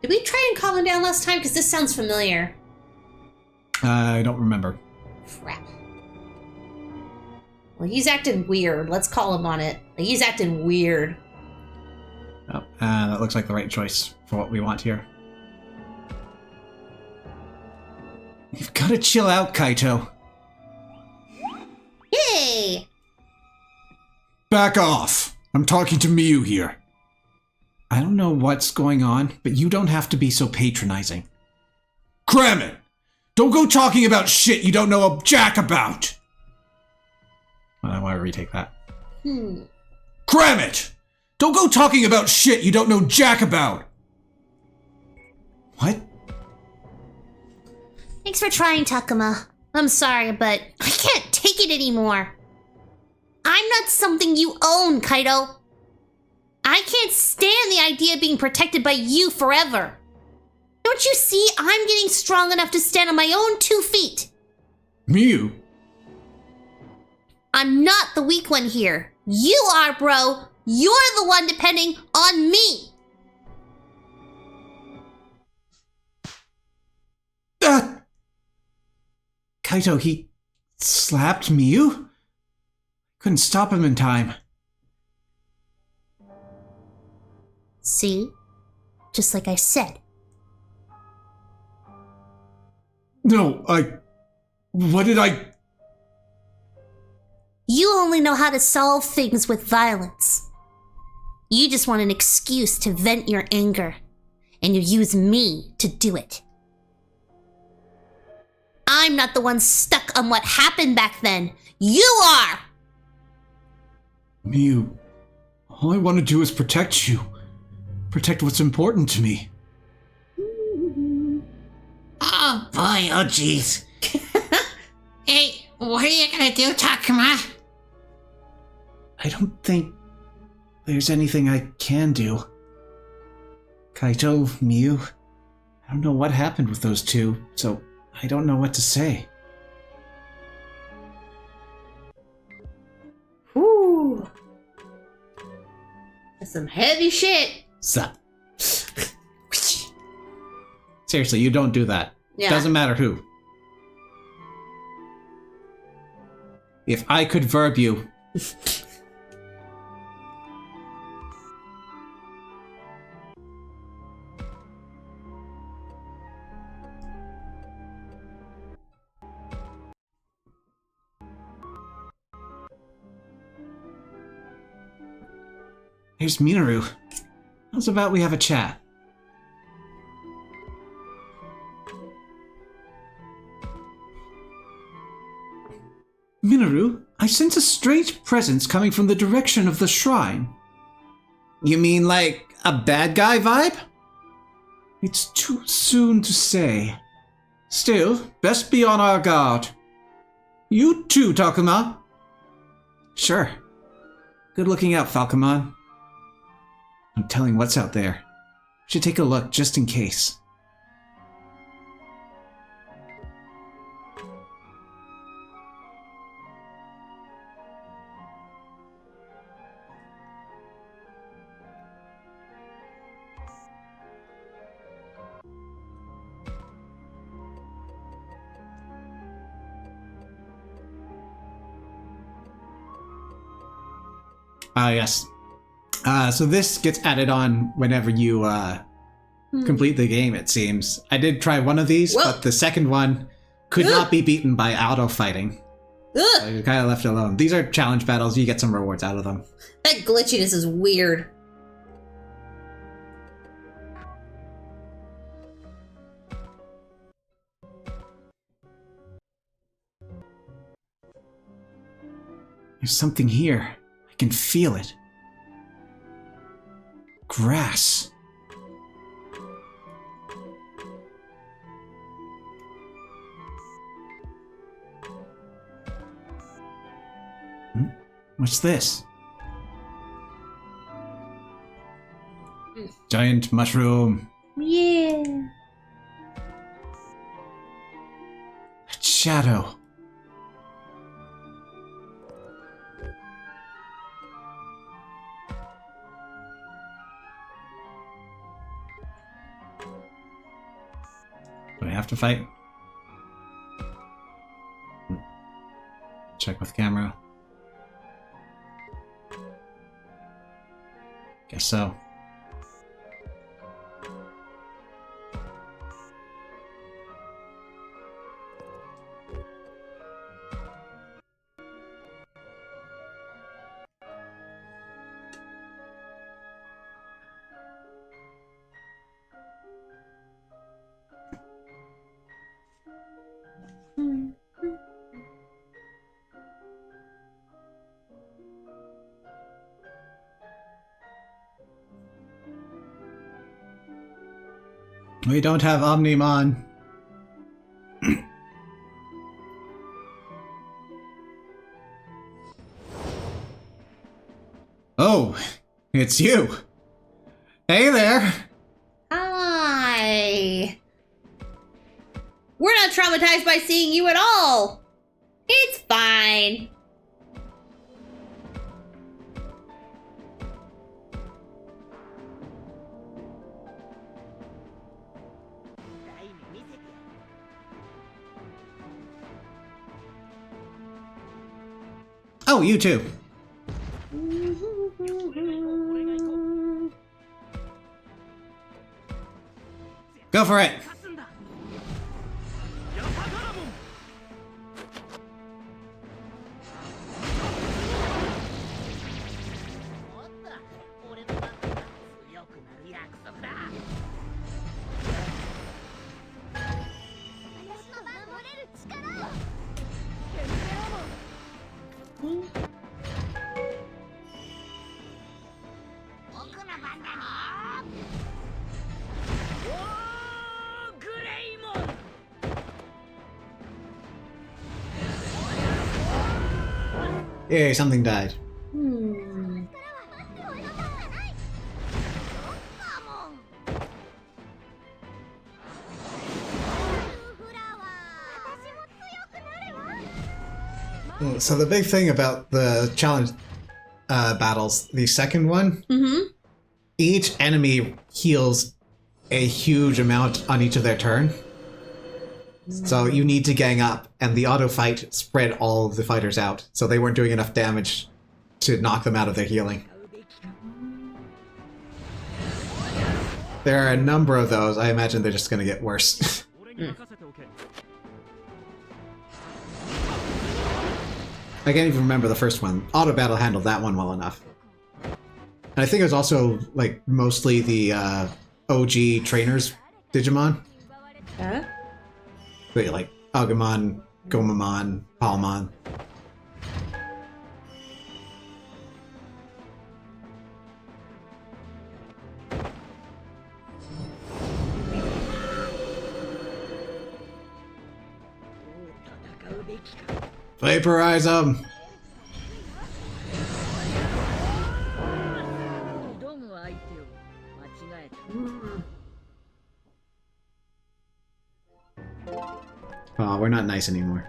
Did we try and calm him down last time? Because this sounds familiar. I don't remember. Crap. Well, he's acting weird. Let's call him on it. He's acting weird. Oh, that looks like the right choice for what we want here. You've got to chill out, Kaito. Yay! Back off! I'm talking to Miyu here. I don't know what's going on, but you don't have to be so patronizing. Cram it! Don't go talking about shit you don't know a jack about! I want to retake that. Cram it! Don't go talking about shit you don't know jack about! What? Thanks for trying, Takuma. I'm sorry, but I can't take it anymore. I'm not something you own, Kaito. I can't stand the idea of being protected by you forever. Don't you see I'm getting strong enough to stand on my own 2 feet? Miyu? I'm not the weak one here. You are, bro. You're the one depending on me. Kaito, he slapped Miyu? Couldn't stop him in time. See? Just like I said. No, what did I... You only know how to solve things with violence. You just want an excuse to vent your anger, and you use me to do it. I'm not the one stuck on what happened back then. You are! Miyu, all I want to do is protect you. Protect what's important to me. Oh boy, oh jeez. Hey, what are you gonna do, Takuma? I don't think there's anything I can do. Kaito, Miyu, I don't know what happened with those two, so I don't know what to say. Whew. That's some heavy shit. Sup. Seriously, you don't do that. Yeah. Doesn't matter who. If I could verb you... Here's Minoru. How's about we have a chat? Minoru, I sense a strange presence coming from the direction of the shrine. You mean like a bad guy vibe? It's too soon to say. Still, best be on our guard. You too, Takuma. Sure. Good looking out, Falcomon. I'm telling what's out there. Should take a look just in case. Yes. So this gets added on whenever you complete the game, it seems. I did try one of these, but the second one could not be beaten by auto fighting. So you're kind of left alone. These are challenge battles. You get some rewards out of them. That glitchiness is weird. There's something here. I can feel it. Grass. What's this? Giant mushroom. Yeah. A shadow. Do I have to fight? Check with camera. Guess so. We don't have Omnimon. Oh, it's you. Hey there. Hi. We're not traumatized by seeing you at all. It's fine. Oh, you too. Go for it. Yay, something died. So the big thing about the challenge battles, the second one, each enemy heals a huge amount on each of their turn. So you need to gang up, and the auto fight spread all of the fighters out, so they weren't doing enough damage to knock them out of their healing. There are a number of those. I imagine they're just going to get worse. I can't even remember the first one. Auto battle handled that one well enough. And I think it was also like mostly the OG trainers Digimon. Huh? Wait, like Agumon, Gomamon, Palmon. Vaporize them! Oh, we're not nice anymore.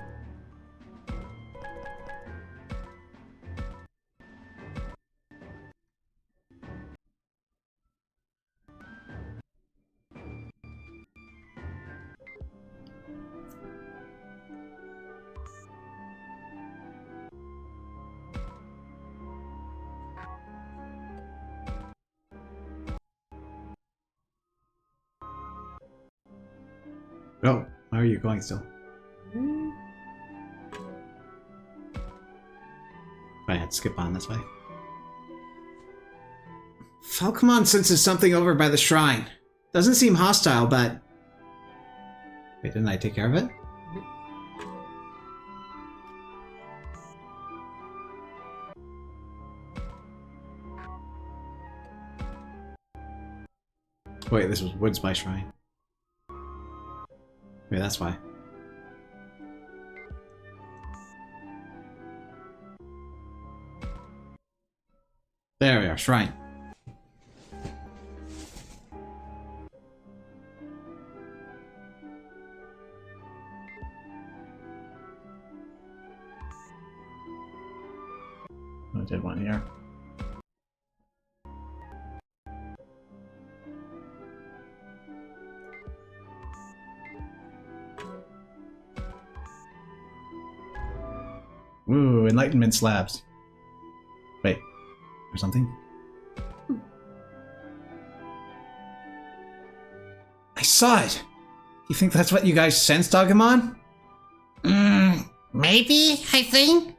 Oh, why are you going still? I had to skip on this way. Falcomon senses something over by the shrine. Doesn't seem hostile, but... Wait, didn't I take care of it? Wait, this was Woods by Shrine. Wait, that's why. There we are, Shrine. I did one here. Ooh, Enlightenment slabs. Wait, or something? I saw it! You think that's what you guys sensed, Agumon? Maybe, I think?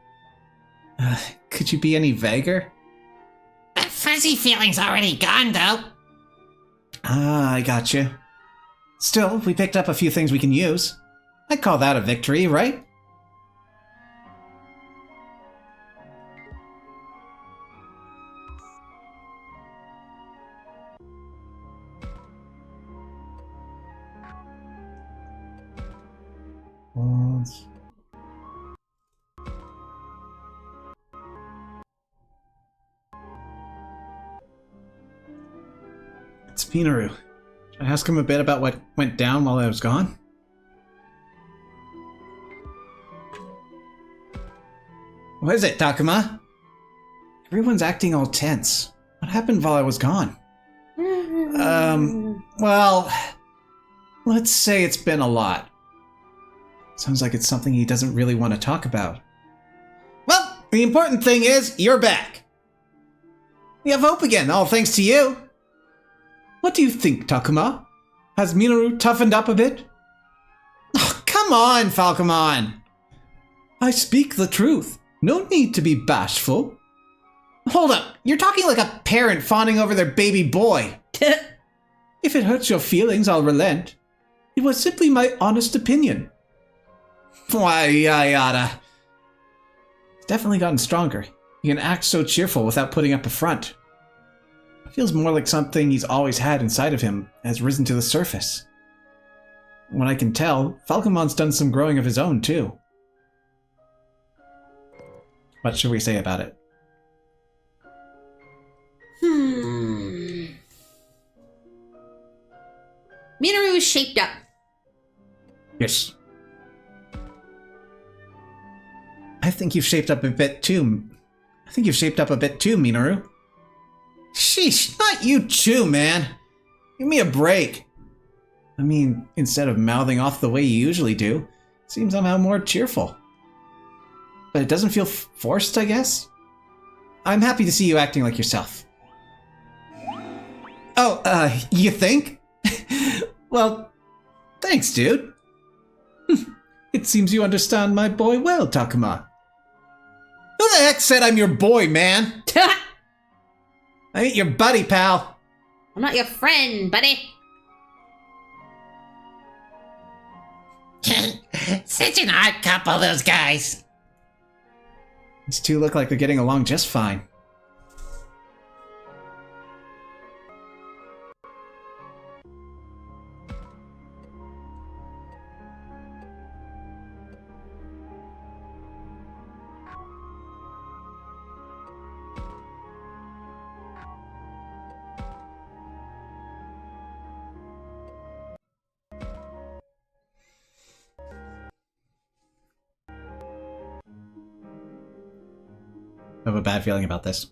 Could you be any vaguer? That fuzzy feeling's already gone, though. Ah, I gotcha. Still, we picked up a few things we can use. I'd call that a victory, right? It's Minoru. Should I ask him a bit about what went down while I was gone? What is it, Takuma? Everyone's acting all tense. What happened while I was gone? Well, let's say it's been a lot. Sounds like it's something he doesn't really want to talk about. Well, the important thing is, you're back. We have hope again, all thanks to you. What do you think, Takuma? Has Minoru toughened up a bit? Oh, come on, Falcomon. I speak the truth. No need to be bashful. Hold up, you're talking like a parent fawning over their baby boy. If it hurts your feelings, I'll relent. It was simply my honest opinion. Why, yada. He's definitely gotten stronger. He can act so cheerful without putting up a front. It feels more like something he's always had inside of him has risen to the surface. From what I can tell, Falcomon's done some growing of his own, too. What should we say about it? Minoru is shaped up. Yes. I think you've shaped up a bit too. Minoru. Sheesh, not you too, man. Give me a break. I mean, instead of mouthing off the way you usually do, it seems somehow more cheerful. But it doesn't feel forced, I guess? I'm happy to see you acting like yourself. Oh, you think? Well, thanks, dude. It seems you understand my boy well, Takuma. Who the heck said I'm your boy, man? I ain't your buddy, pal. I'm not your friend, buddy. Such an odd couple, those guys. These two look like they're getting along just fine. I have a bad feeling about this.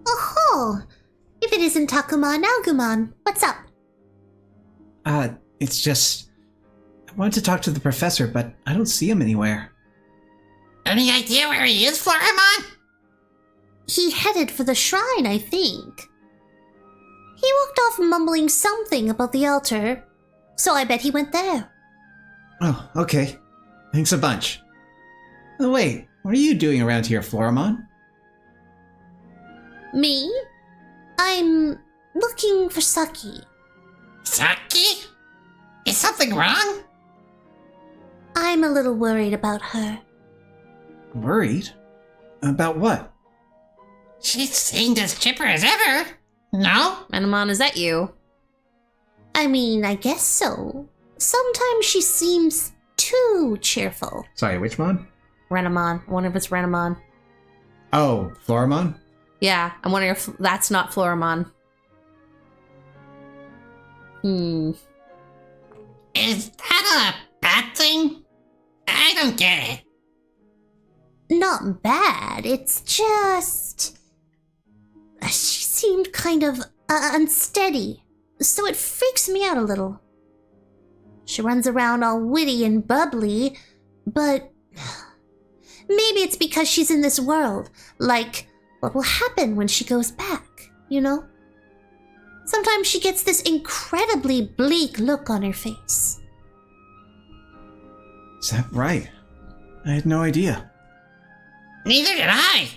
Oh, if it isn't Takuma and Agumon, what's up? It's just... I wanted to talk to the professor, but I don't see him anywhere. Any idea where he is, Floramon? He headed for the shrine, I think. He walked off mumbling something about the altar, so I bet he went there. Oh, okay. Thanks a bunch. Oh, wait. What are you doing around here, Floramon? Me? I'm looking for Saki. Saki? Is something wrong? I'm a little worried about her. Worried? About what? She seemed as chipper as ever. No? Renamon, is that you? I mean, I guess so. Sometimes she seems too cheerful. Sorry, which mon? Renamon. I wonder if it's Renamon. Oh, Floramon? Yeah, I wonder if that's not Floramon. Is that a bad thing? I don't get it. Not bad, it's just... She seemed kind of unsteady, so it freaks me out a little. She runs around all witty and bubbly, but... Maybe it's because she's in this world. Like, what will happen when she goes back, you know? Sometimes she gets this incredibly bleak look on her face. Is that right? I had no idea. Neither did I.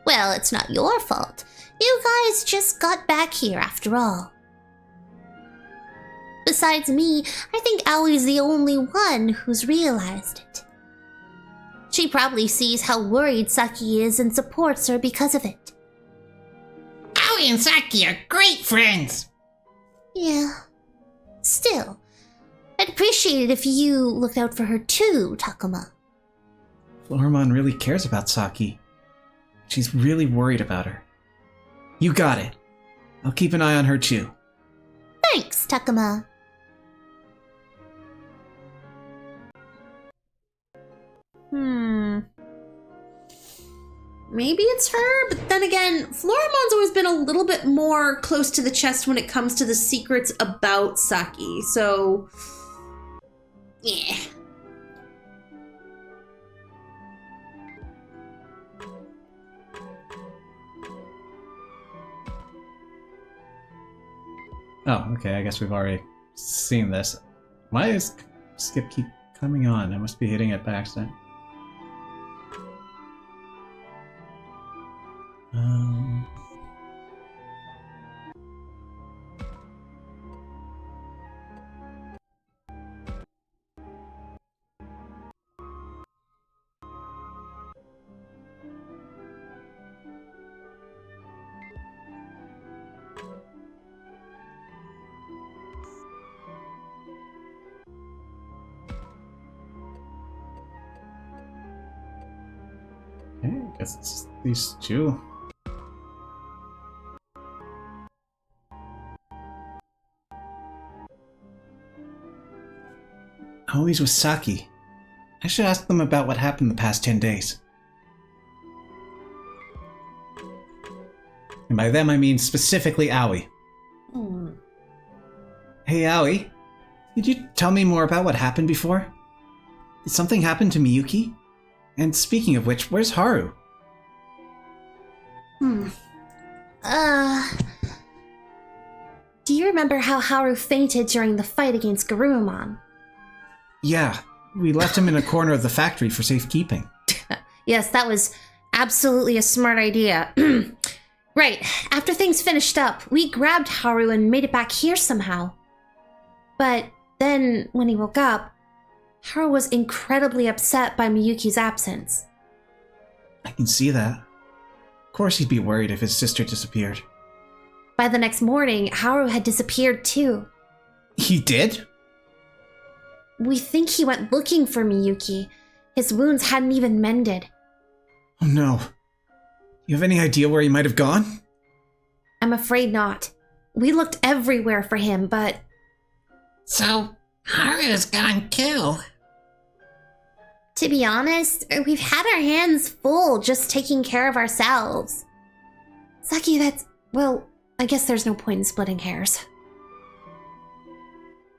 Well, it's not your fault. You guys just got back here after all. Besides me, I think Aoi's the only one who's realized it. She probably sees how worried Saki is and supports her because of it. Aoi and Saki are great friends. Yeah. Still, I'd appreciate it if you looked out for her too, Takuma. Floramon really cares about Saki. She's really worried about her. You got it. I'll keep an eye on her too. Thanks, Takuma. Maybe it's her, but then again, Floramon's always been a little bit more close to the chest when it comes to the secrets about Saki, so... yeah. Oh, okay, I guess we've already seen this. Why does Skip keep coming on? I must be hitting it by accident. Okay, I guess it's these two. Always with Saki. I should ask them about what happened the past 10 days. And by them I mean specifically Aoi. Hey Aoi, could you tell me more about what happened before? Did something happen to Miyuki? And speaking of which, where's Haru? Do you remember how Haru fainted during the fight against Garurumon? Yeah, we left him in a corner of the factory for safekeeping. Yes, that was absolutely a smart idea. Right, after things finished up, we grabbed Haru and made it back here somehow. But then, when he woke up, Haru was incredibly upset by Miyuki's absence. I can see that. Of course he'd be worried if his sister disappeared. By the next morning, Haru had disappeared too. He did? We think he went looking for Miyuki. His wounds hadn't even mended. Oh no. You have any idea where he might have gone? I'm afraid not. We looked everywhere for him, but... So, Haru's gone too. To be honest, we've had our hands full just taking care of ourselves. Saki, well, I guess there's no point in splitting hairs.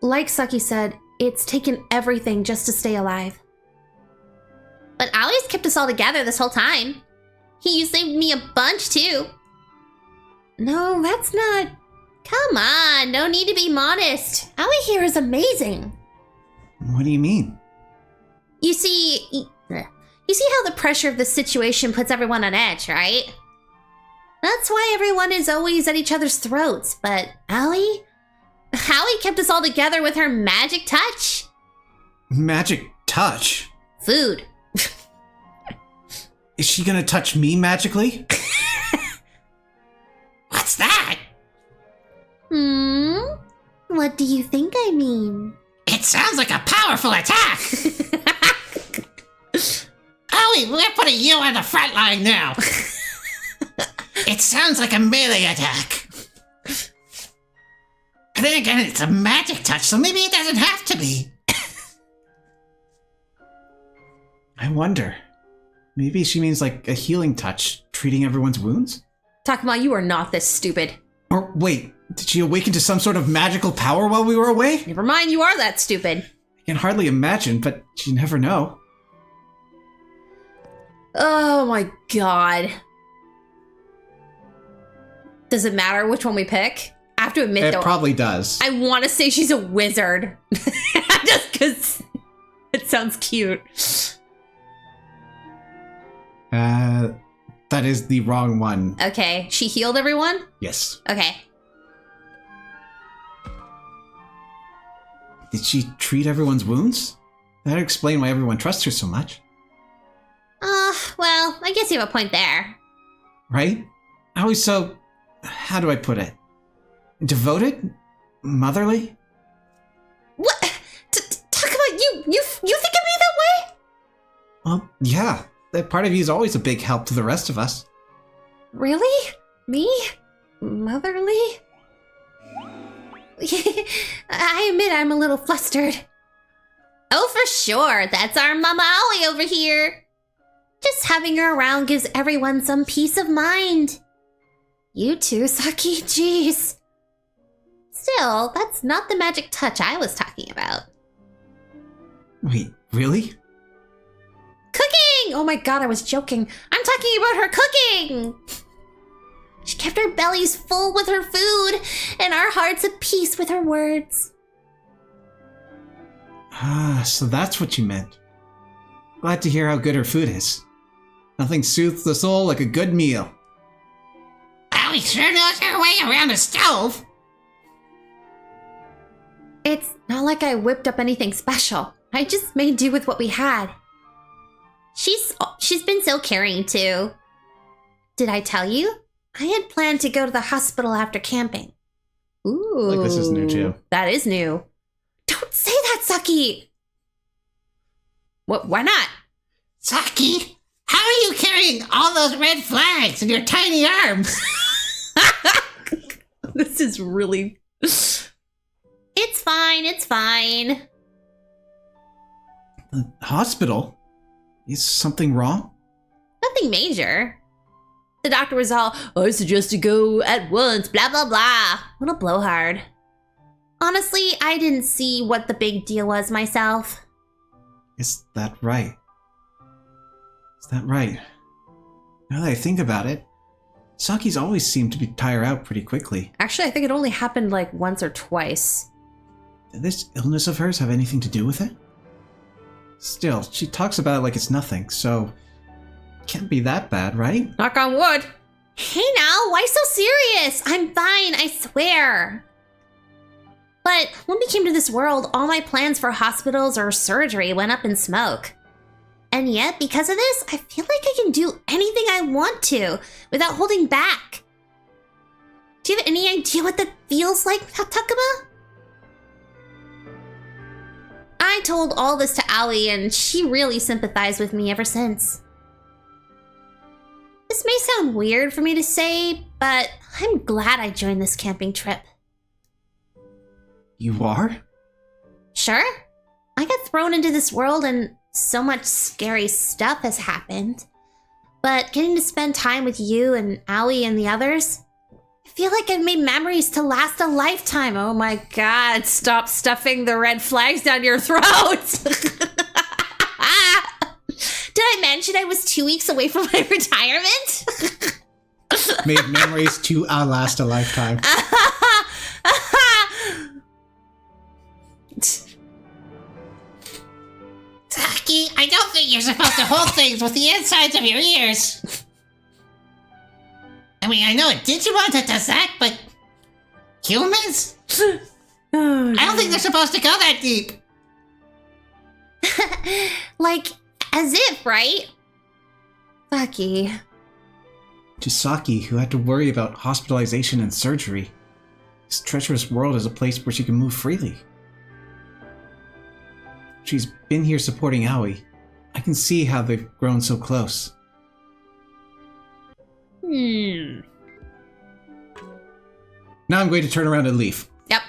Like Saki said, it's taken everything just to stay alive. But Aoi's kept us all together this whole time. You saved me a bunch, too. No, that's not... Come on, no need to be modest. Aoi here is amazing. What do you mean? You see how the pressure of the situation puts everyone on edge, right? That's why everyone is always at each other's throats, but Aoi kept us all together with her magic touch. Magic touch? Food. Is she gonna touch me magically? What's that? What do you think I mean? It sounds like a powerful attack! Owie, we're putting you on the front line now! It sounds like a melee attack. And then again, it's a magic touch, so maybe it doesn't have to be. I wonder. Maybe she means like a healing touch, treating everyone's wounds? Takuma, you are not this stupid. Or wait, did she awaken to some sort of magical power while we were away? Never mind, you are that stupid. I can hardly imagine, but you never know. Oh my god. Does it matter which one we pick? I have to admit, It probably does. I want to say she's a wizard. Just because it sounds cute. That is the wrong one. Okay, she healed everyone? Yes. Okay. Did she treat everyone's wounds? That'd explain why everyone trusts her so much. Well, I guess you have a point there. Right? Always so... how do I put it? Devoted? Motherly? What? You think of me that way? Well, yeah. That part of you is always a big help to the rest of us. Really? Me? Motherly? I admit I'm a little flustered. Oh, for sure. That's our Mama Aoi over here. Just having her around gives everyone some peace of mind. You too, Saki. Jeez. Still, that's not the magic touch I was talking about. Wait, really? Cooking! Oh my god, I was joking. I'm talking about her cooking! She kept our bellies full with her food, and our hearts at peace with her words. Ah, so that's what you meant. Glad to hear how good her food is. Nothing soothes the soul like a good meal. Aoi sure knows her way around a stove. It's not like I whipped up anything special. I just made do with what we had. She's been so caring too. Did I tell you? I had planned to go to the hospital after camping. Ooh. Like this is new too. That is new. Don't say that, Saki! What? Why not? Saki, how are you carrying all those red flags in your tiny arms? This is really... It's fine, it's fine. The hospital? Is something wrong? Nothing major. The doctor was all, I suggest you go at once, blah, blah, blah. What a blowhard. Honestly, I didn't see what the big deal was myself. Is that right? Is that right? Now that I think about it, Saki's always seemed to be tire out pretty quickly. Actually, I think it only happened like once or twice. Did this illness of hers have anything to do with it? Still, she talks about it like it's nothing, so it can't be that bad, right? Knock on wood. Hey now, why so serious? I'm fine, I swear. But when we came to this world, all my plans for hospitals or surgery went up in smoke. And yet, because of this, I feel like I can do anything I want to without holding back. Do you have any idea what that feels like, Takuma? I told all this to Aoi, and she really sympathized with me ever since. This may sound weird for me to say, but I'm glad I joined this camping trip. You are? Sure. I got thrown into this world and so much scary stuff has happened. But getting to spend time with you and Aoi and the others, I feel like I've made memories to last a lifetime. Oh my god, stop stuffing the red flags down your throat! Did I mention I was 2 weeks away from my retirement? Made memories to outlast a lifetime. Saki, I don't think you're supposed to hold things with the insides of your ears. I mean, I know a Digimon that does that, but humans? Oh, I don't think they're supposed to go that deep. like, as if, right? Saki. To Saki, who had to worry about hospitalization and surgery, this treacherous world is a place where she can move freely. She's been here supporting Aoi. I can see how they've grown so close. Now Now I'm going to turn around and leave. Yep.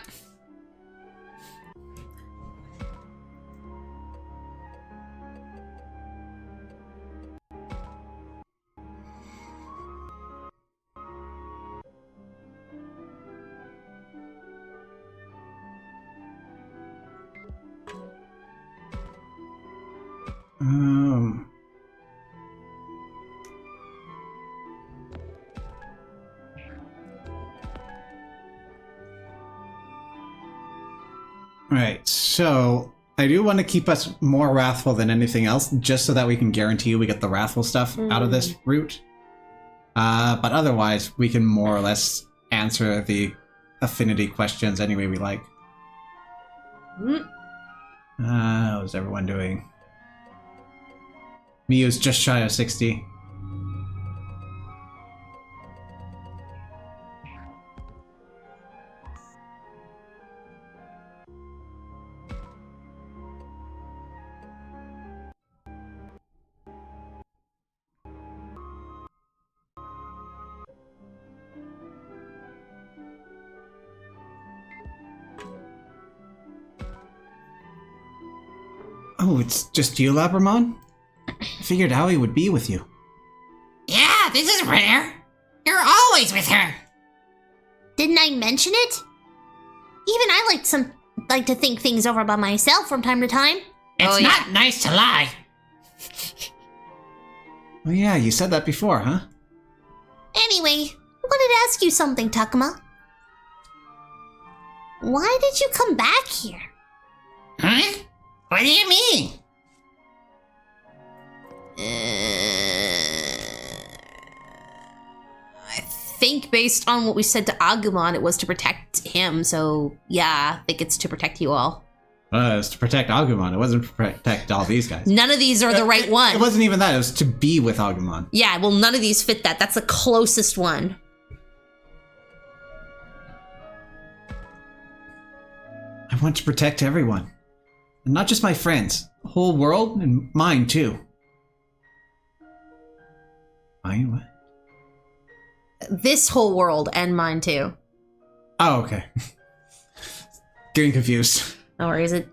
Alright, so I do want to keep us more wrathful than anything else, just so that we can guarantee we get the wrathful stuff out of this route. But otherwise, we can more or less answer the affinity questions any way we like. How's everyone doing? Miyu's just shy of 60. Oh, it's just you, Labramon? I figured Aoi would be with you. Yeah, this is rare. You're always with her. Didn't I mention it? Even I like to think things over by myself from time to time. It's not nice to lie. Oh yeah, you said that before, huh? Anyway, I wanted to ask you something, Takuma. Why did you come back here? Huh? What do you mean? I think based on what we said to Agumon, it was to protect him. So yeah, I think it's to protect you all. It's to protect Agumon. It wasn't to protect all these guys. None of these are the right one. It wasn't even that. It was to be with Agumon. Yeah, well, none of these fit that. That's the closest one. I want to protect everyone. And not just my friends. The whole world and mine too. Mine what? This whole world and mine too. Oh, okay. Getting confused. Or is it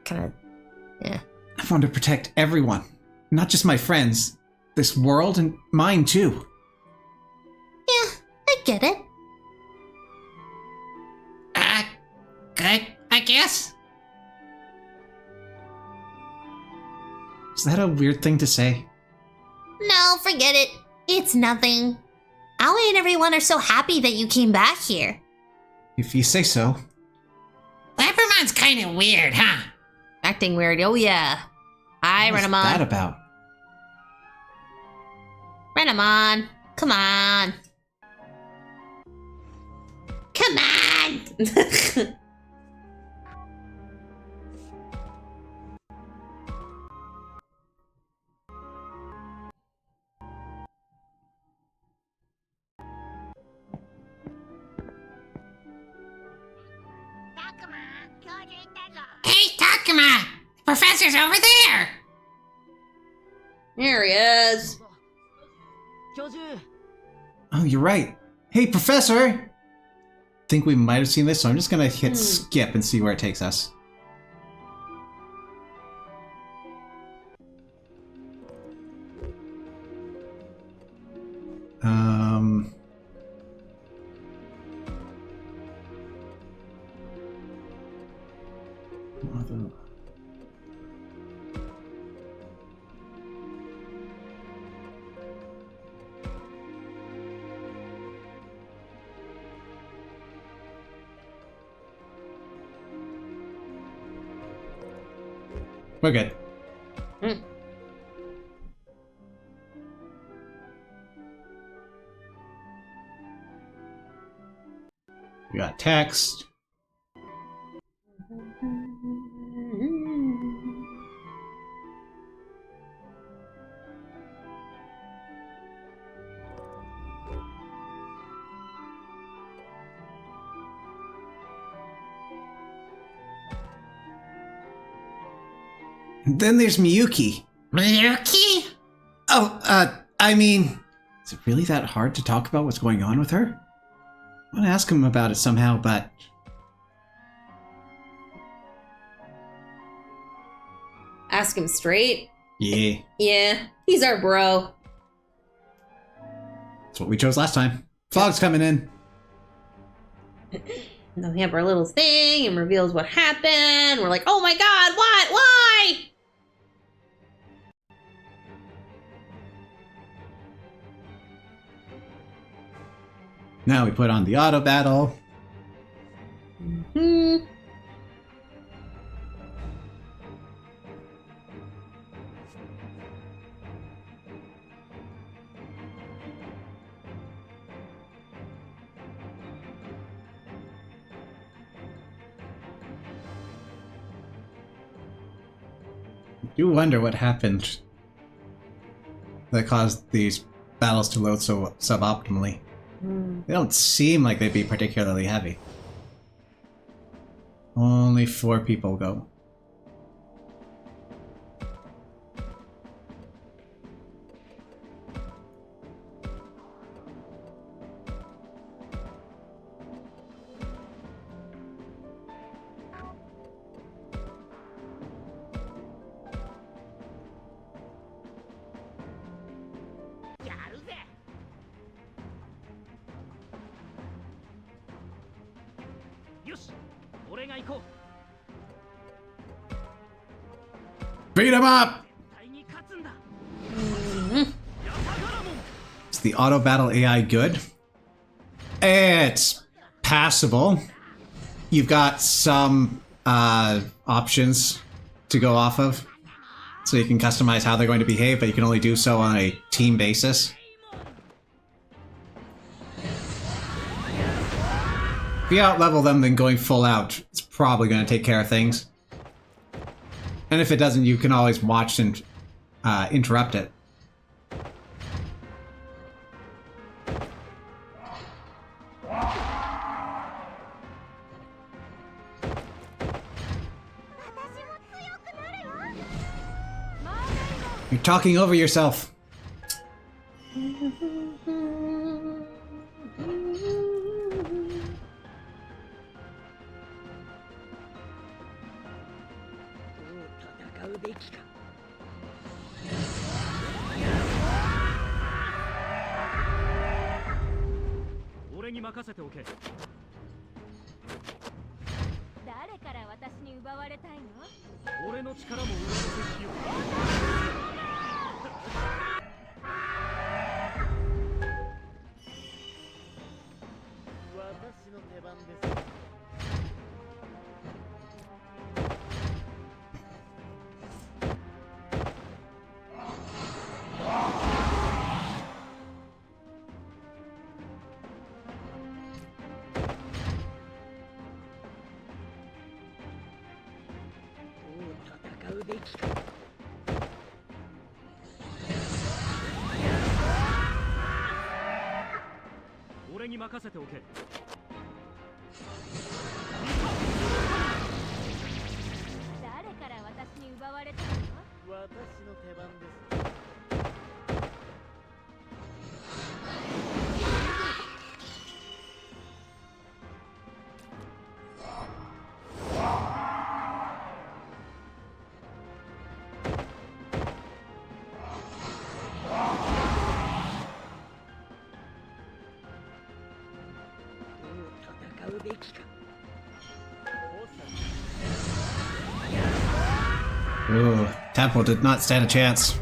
kind of, yeah. I want to protect everyone. Not just my friends. This world and mine too. Yeah, I get it. Good, I guess. Is that a weird thing to say? No, forget it. It's nothing. Aoi and everyone are so happy that you came back here. If you say so. Labbermon's kind of weird, huh? Acting weird. Oh, yeah. Hi, What's Renamon. that about? Renamon. Come on. Come on. Hey, Takuma! The professor's over there! There he is. 教授 Oh, you're right. Hey, Professor! Think we might have seen this, so I'm just gonna hit skip and see where it takes us. We're good. We got text. Then there's Miyuki. Miyuki? Oh, I mean, is it really that hard to talk about what's going on with her? I want to ask him about it somehow, but... Ask him straight. Yeah, Yeah, he's our bro. that's what we chose last time. Fog's coming in. And then we have our little thing and reveals what happened. We're like, oh my god, what? Why? Now we put on the auto battle. Hmm. You wonder what happened that caused these battles to load so suboptimally. They don't seem like they'd be particularly heavy. Only 4 people go. Beat him up! 絶対に勝つんだ。 Is the auto battle AI good? It's passable. You've got some options to go off of. So you can customize how they're going to behave, but you can only do so on a team basis. If you out-level them, then going full out, it's probably going to take care of things. And if it doesn't, you can always watch and interrupt it. You're talking over yourself. 戦うべきか。俺に任せておけ。誰から私に奪われたいの？俺の力も上乗せしよう。私の出番です。 戦うべきか。俺に任せておけ。誰から私に奪われたいの？私の手番です。 戦うべきか。 Ooh, Tempo did not stand a chance.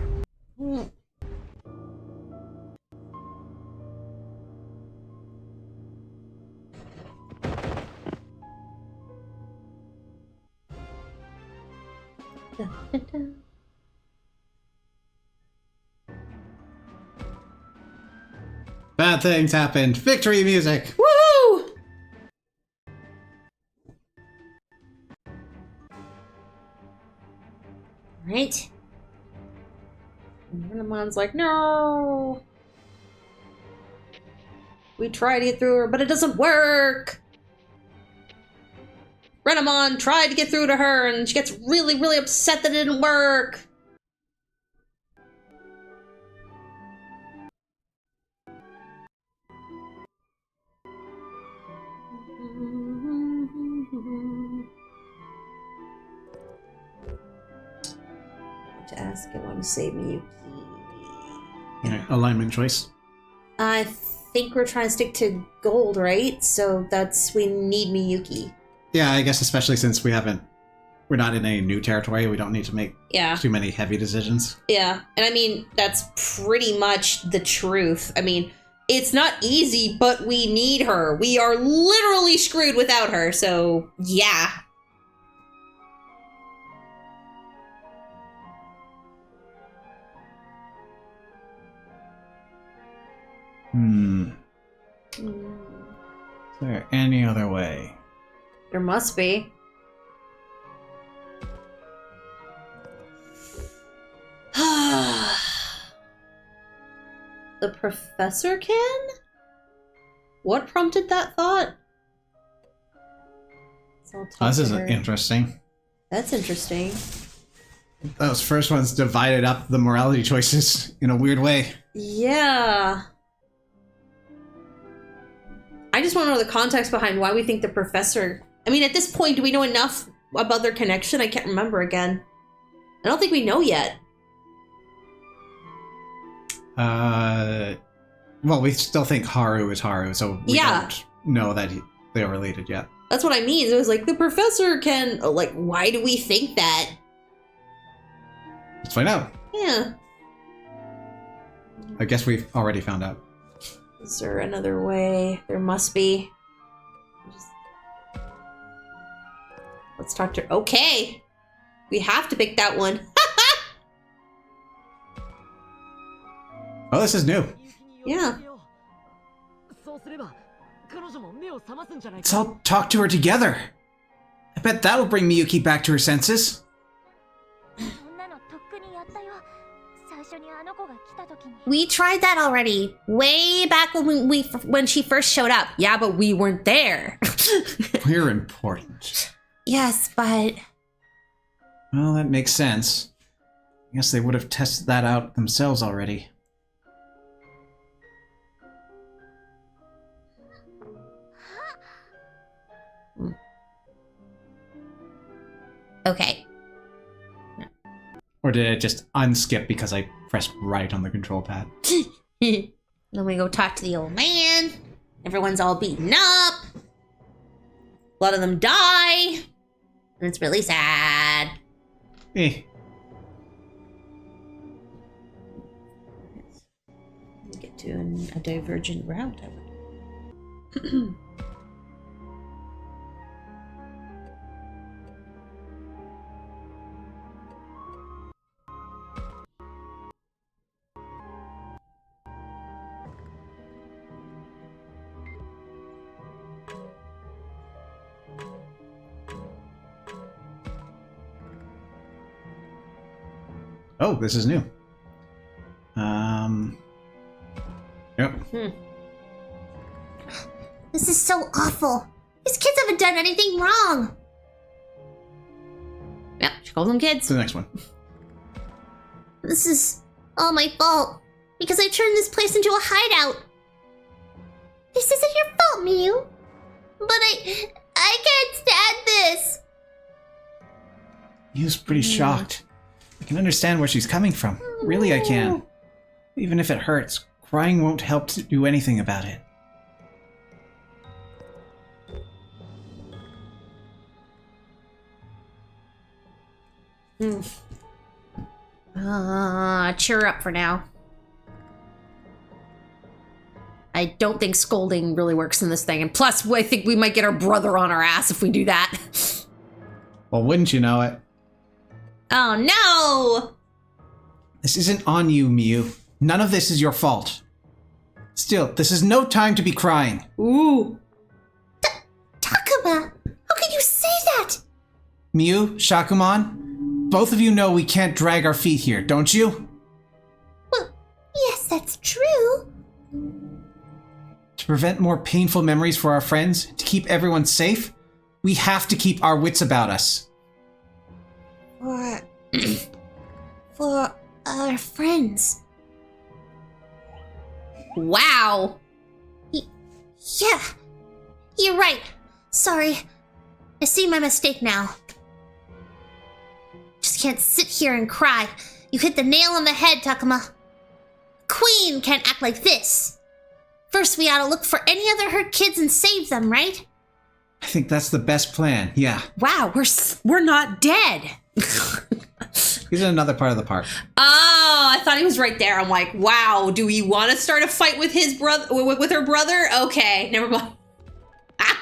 Bad things happened. Victory music. Woo! Right. And Renamon's like, no. We try to get through her, but it doesn't work. Renamon tried to get through to her, and she gets really, really upset that it didn't work. To ask him when to save Miyuki. Yeah, alignment choice. I think we're trying to stick to gold, right? So we need Miyuki. Yeah, I guess especially since we're not in any new territory, we don't need to make too many heavy decisions. Yeah, and I mean, that's pretty much the truth. I mean, it's not easy, but we need her. We are literally screwed without her, so yeah. Is there any other way? There must be. The professor can? What prompted that thought? This is interesting. That's interesting. Those first ones divided up the morality choices in a weird way. Yeah. I just want to know the context behind why we think the professor... I mean, at this point, do we know enough about their connection? I can't remember again. I don't think we know yet. Well, we still think Haru is Haru, so we don't know that they're related yet. That's what I mean. It was like, the professor can... Like, why do we think that? Let's find out. Yeah. I guess we've already found out. Is there another way? There must be. Let's talk to... Okay! We have to pick that one. Oh, this is new. Yeah. Let's all talk to her together. I bet that'll bring Miyuki back to her senses. We tried that already. Way back when she first showed up. Yeah, but we weren't there. We're important. Yes, but... Well, that makes sense. I guess they would have tested that out themselves already. Okay. Or did it just unskip because I pressed right on the control pad? Then we go talk to the old man. Everyone's all beaten up. A lot of them die. And it's really sad. Eh. Get to a divergent route, I would. Oh, this is new. Yep. This is so awful. These kids haven't done anything wrong. Yeah, she calls them kids. The next one. This is all my fault. Because I turned this place into a hideout. This isn't your fault, Miyu. But I can't stand this. Miyu's pretty shocked. I can understand where she's coming from. Really, I can. Even if it hurts, crying won't help to do anything about it. Cheer up for now. I don't think scolding really works in this thing. And plus, I think we might get our brother on our ass if we do that. Well, wouldn't you know it? Oh, no! This isn't on you, Miyu. None of this is your fault. Still, this is no time to be crying. Ooh. Takuma! How can you say that? Miyu, Shakuman, both of you know we can't drag our feet here, don't you? Well, yes, that's true. To prevent more painful memories for our friends, to keep everyone safe, we have to keep our wits about us. For our friends. Wow. Yeah, you're right. Sorry. I see my mistake now. Just can't sit here and cry. You hit the nail on the head, Takuma. Queen can't act like this. First, we ought to look for any other hurt kids and save them, right? I think that's the best plan, yeah. Wow, we're not dead. He's in another part of the park. Oh, I thought he was right there. I'm like, wow, do we want to start a fight with his brother, with her brother? Okay, never mind. Ah.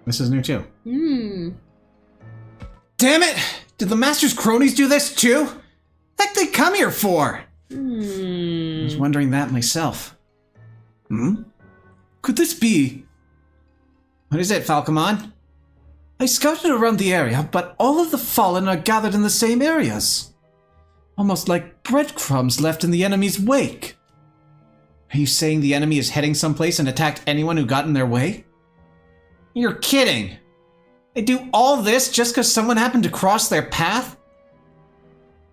This is new too. Damn it! Did the Master's cronies do this too? What they come here for? I was wondering that myself. Could this be? What is it, Falcomon? I scouted around the area, but all of the fallen are gathered in the same areas. Almost like breadcrumbs left in the enemy's wake. Are you saying the enemy is heading someplace and attacked anyone who got in their way? You're kidding! They do all this just because someone happened to cross their path?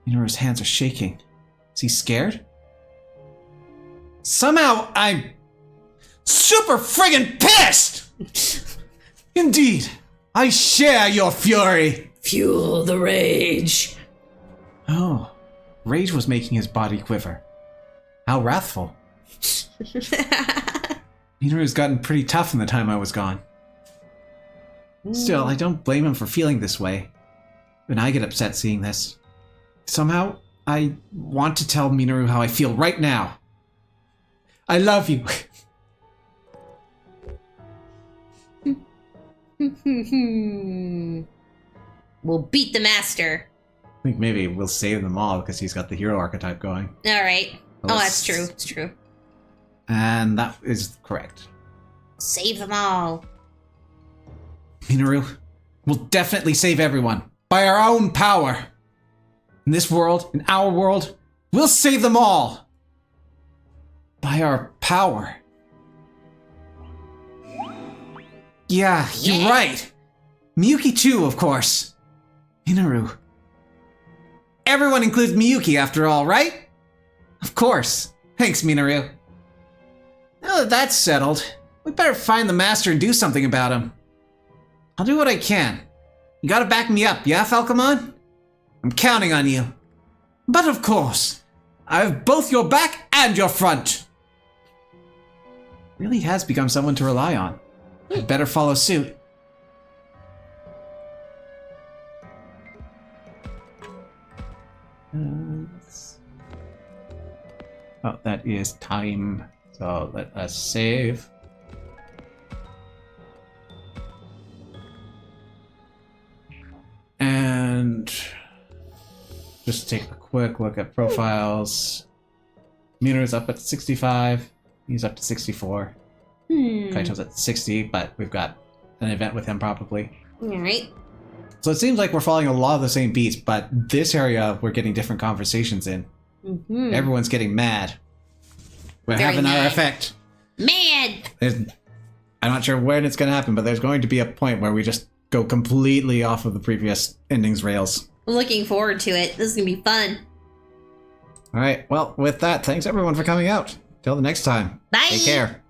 Minoru's hands are shaking. Is he scared? Somehow I'm super friggin' pissed! Indeed, I share your fury. Fuel the rage. Oh, rage was making his body quiver. How wrathful. Minoru's gotten pretty tough in the time I was gone. Still, I don't blame him for feeling this way. And I get upset seeing this. Somehow, I want to tell Minoru how I feel right now. I love you. We'll beat the master. I think maybe we'll save them all because he's got the hero archetype going. Alright. Well, Oh, that's true. It's true. And that is correct. Save them all. Minoru, we'll definitely save everyone. By our own power. In this world, in our world, we'll save them all. By our power. Yeah, you're right. Miyuki too, of course. Minoru. Everyone includes Miyuki after all, right? Of course. Thanks, Minoru. Now that that's settled, we better find the master and do something about him. I'll do what I can. You gotta back me up, yeah, Falcomon? I'm counting on you. But of course, I have both your back and your front. Really has become someone to rely on. I'd better follow suit. Oh, that is time. So let us save. And just take a quick look at profiles. Minoru's up at 65. He's up to 64. Kaito's at 60, but we've got an event with him probably. Alright. So it seems like we're following a lot of the same beats, but this area we're getting different conversations in. Everyone's getting mad. We're Very having our mad. effect. Mad! I'm not sure when it's going to happen, but there's going to be a point where we just go completely off of the previous ending's rails. I'm looking forward to it. This is gonna be fun. All right. Well, with that, thanks everyone for coming out. Till the next time. Bye! Take care.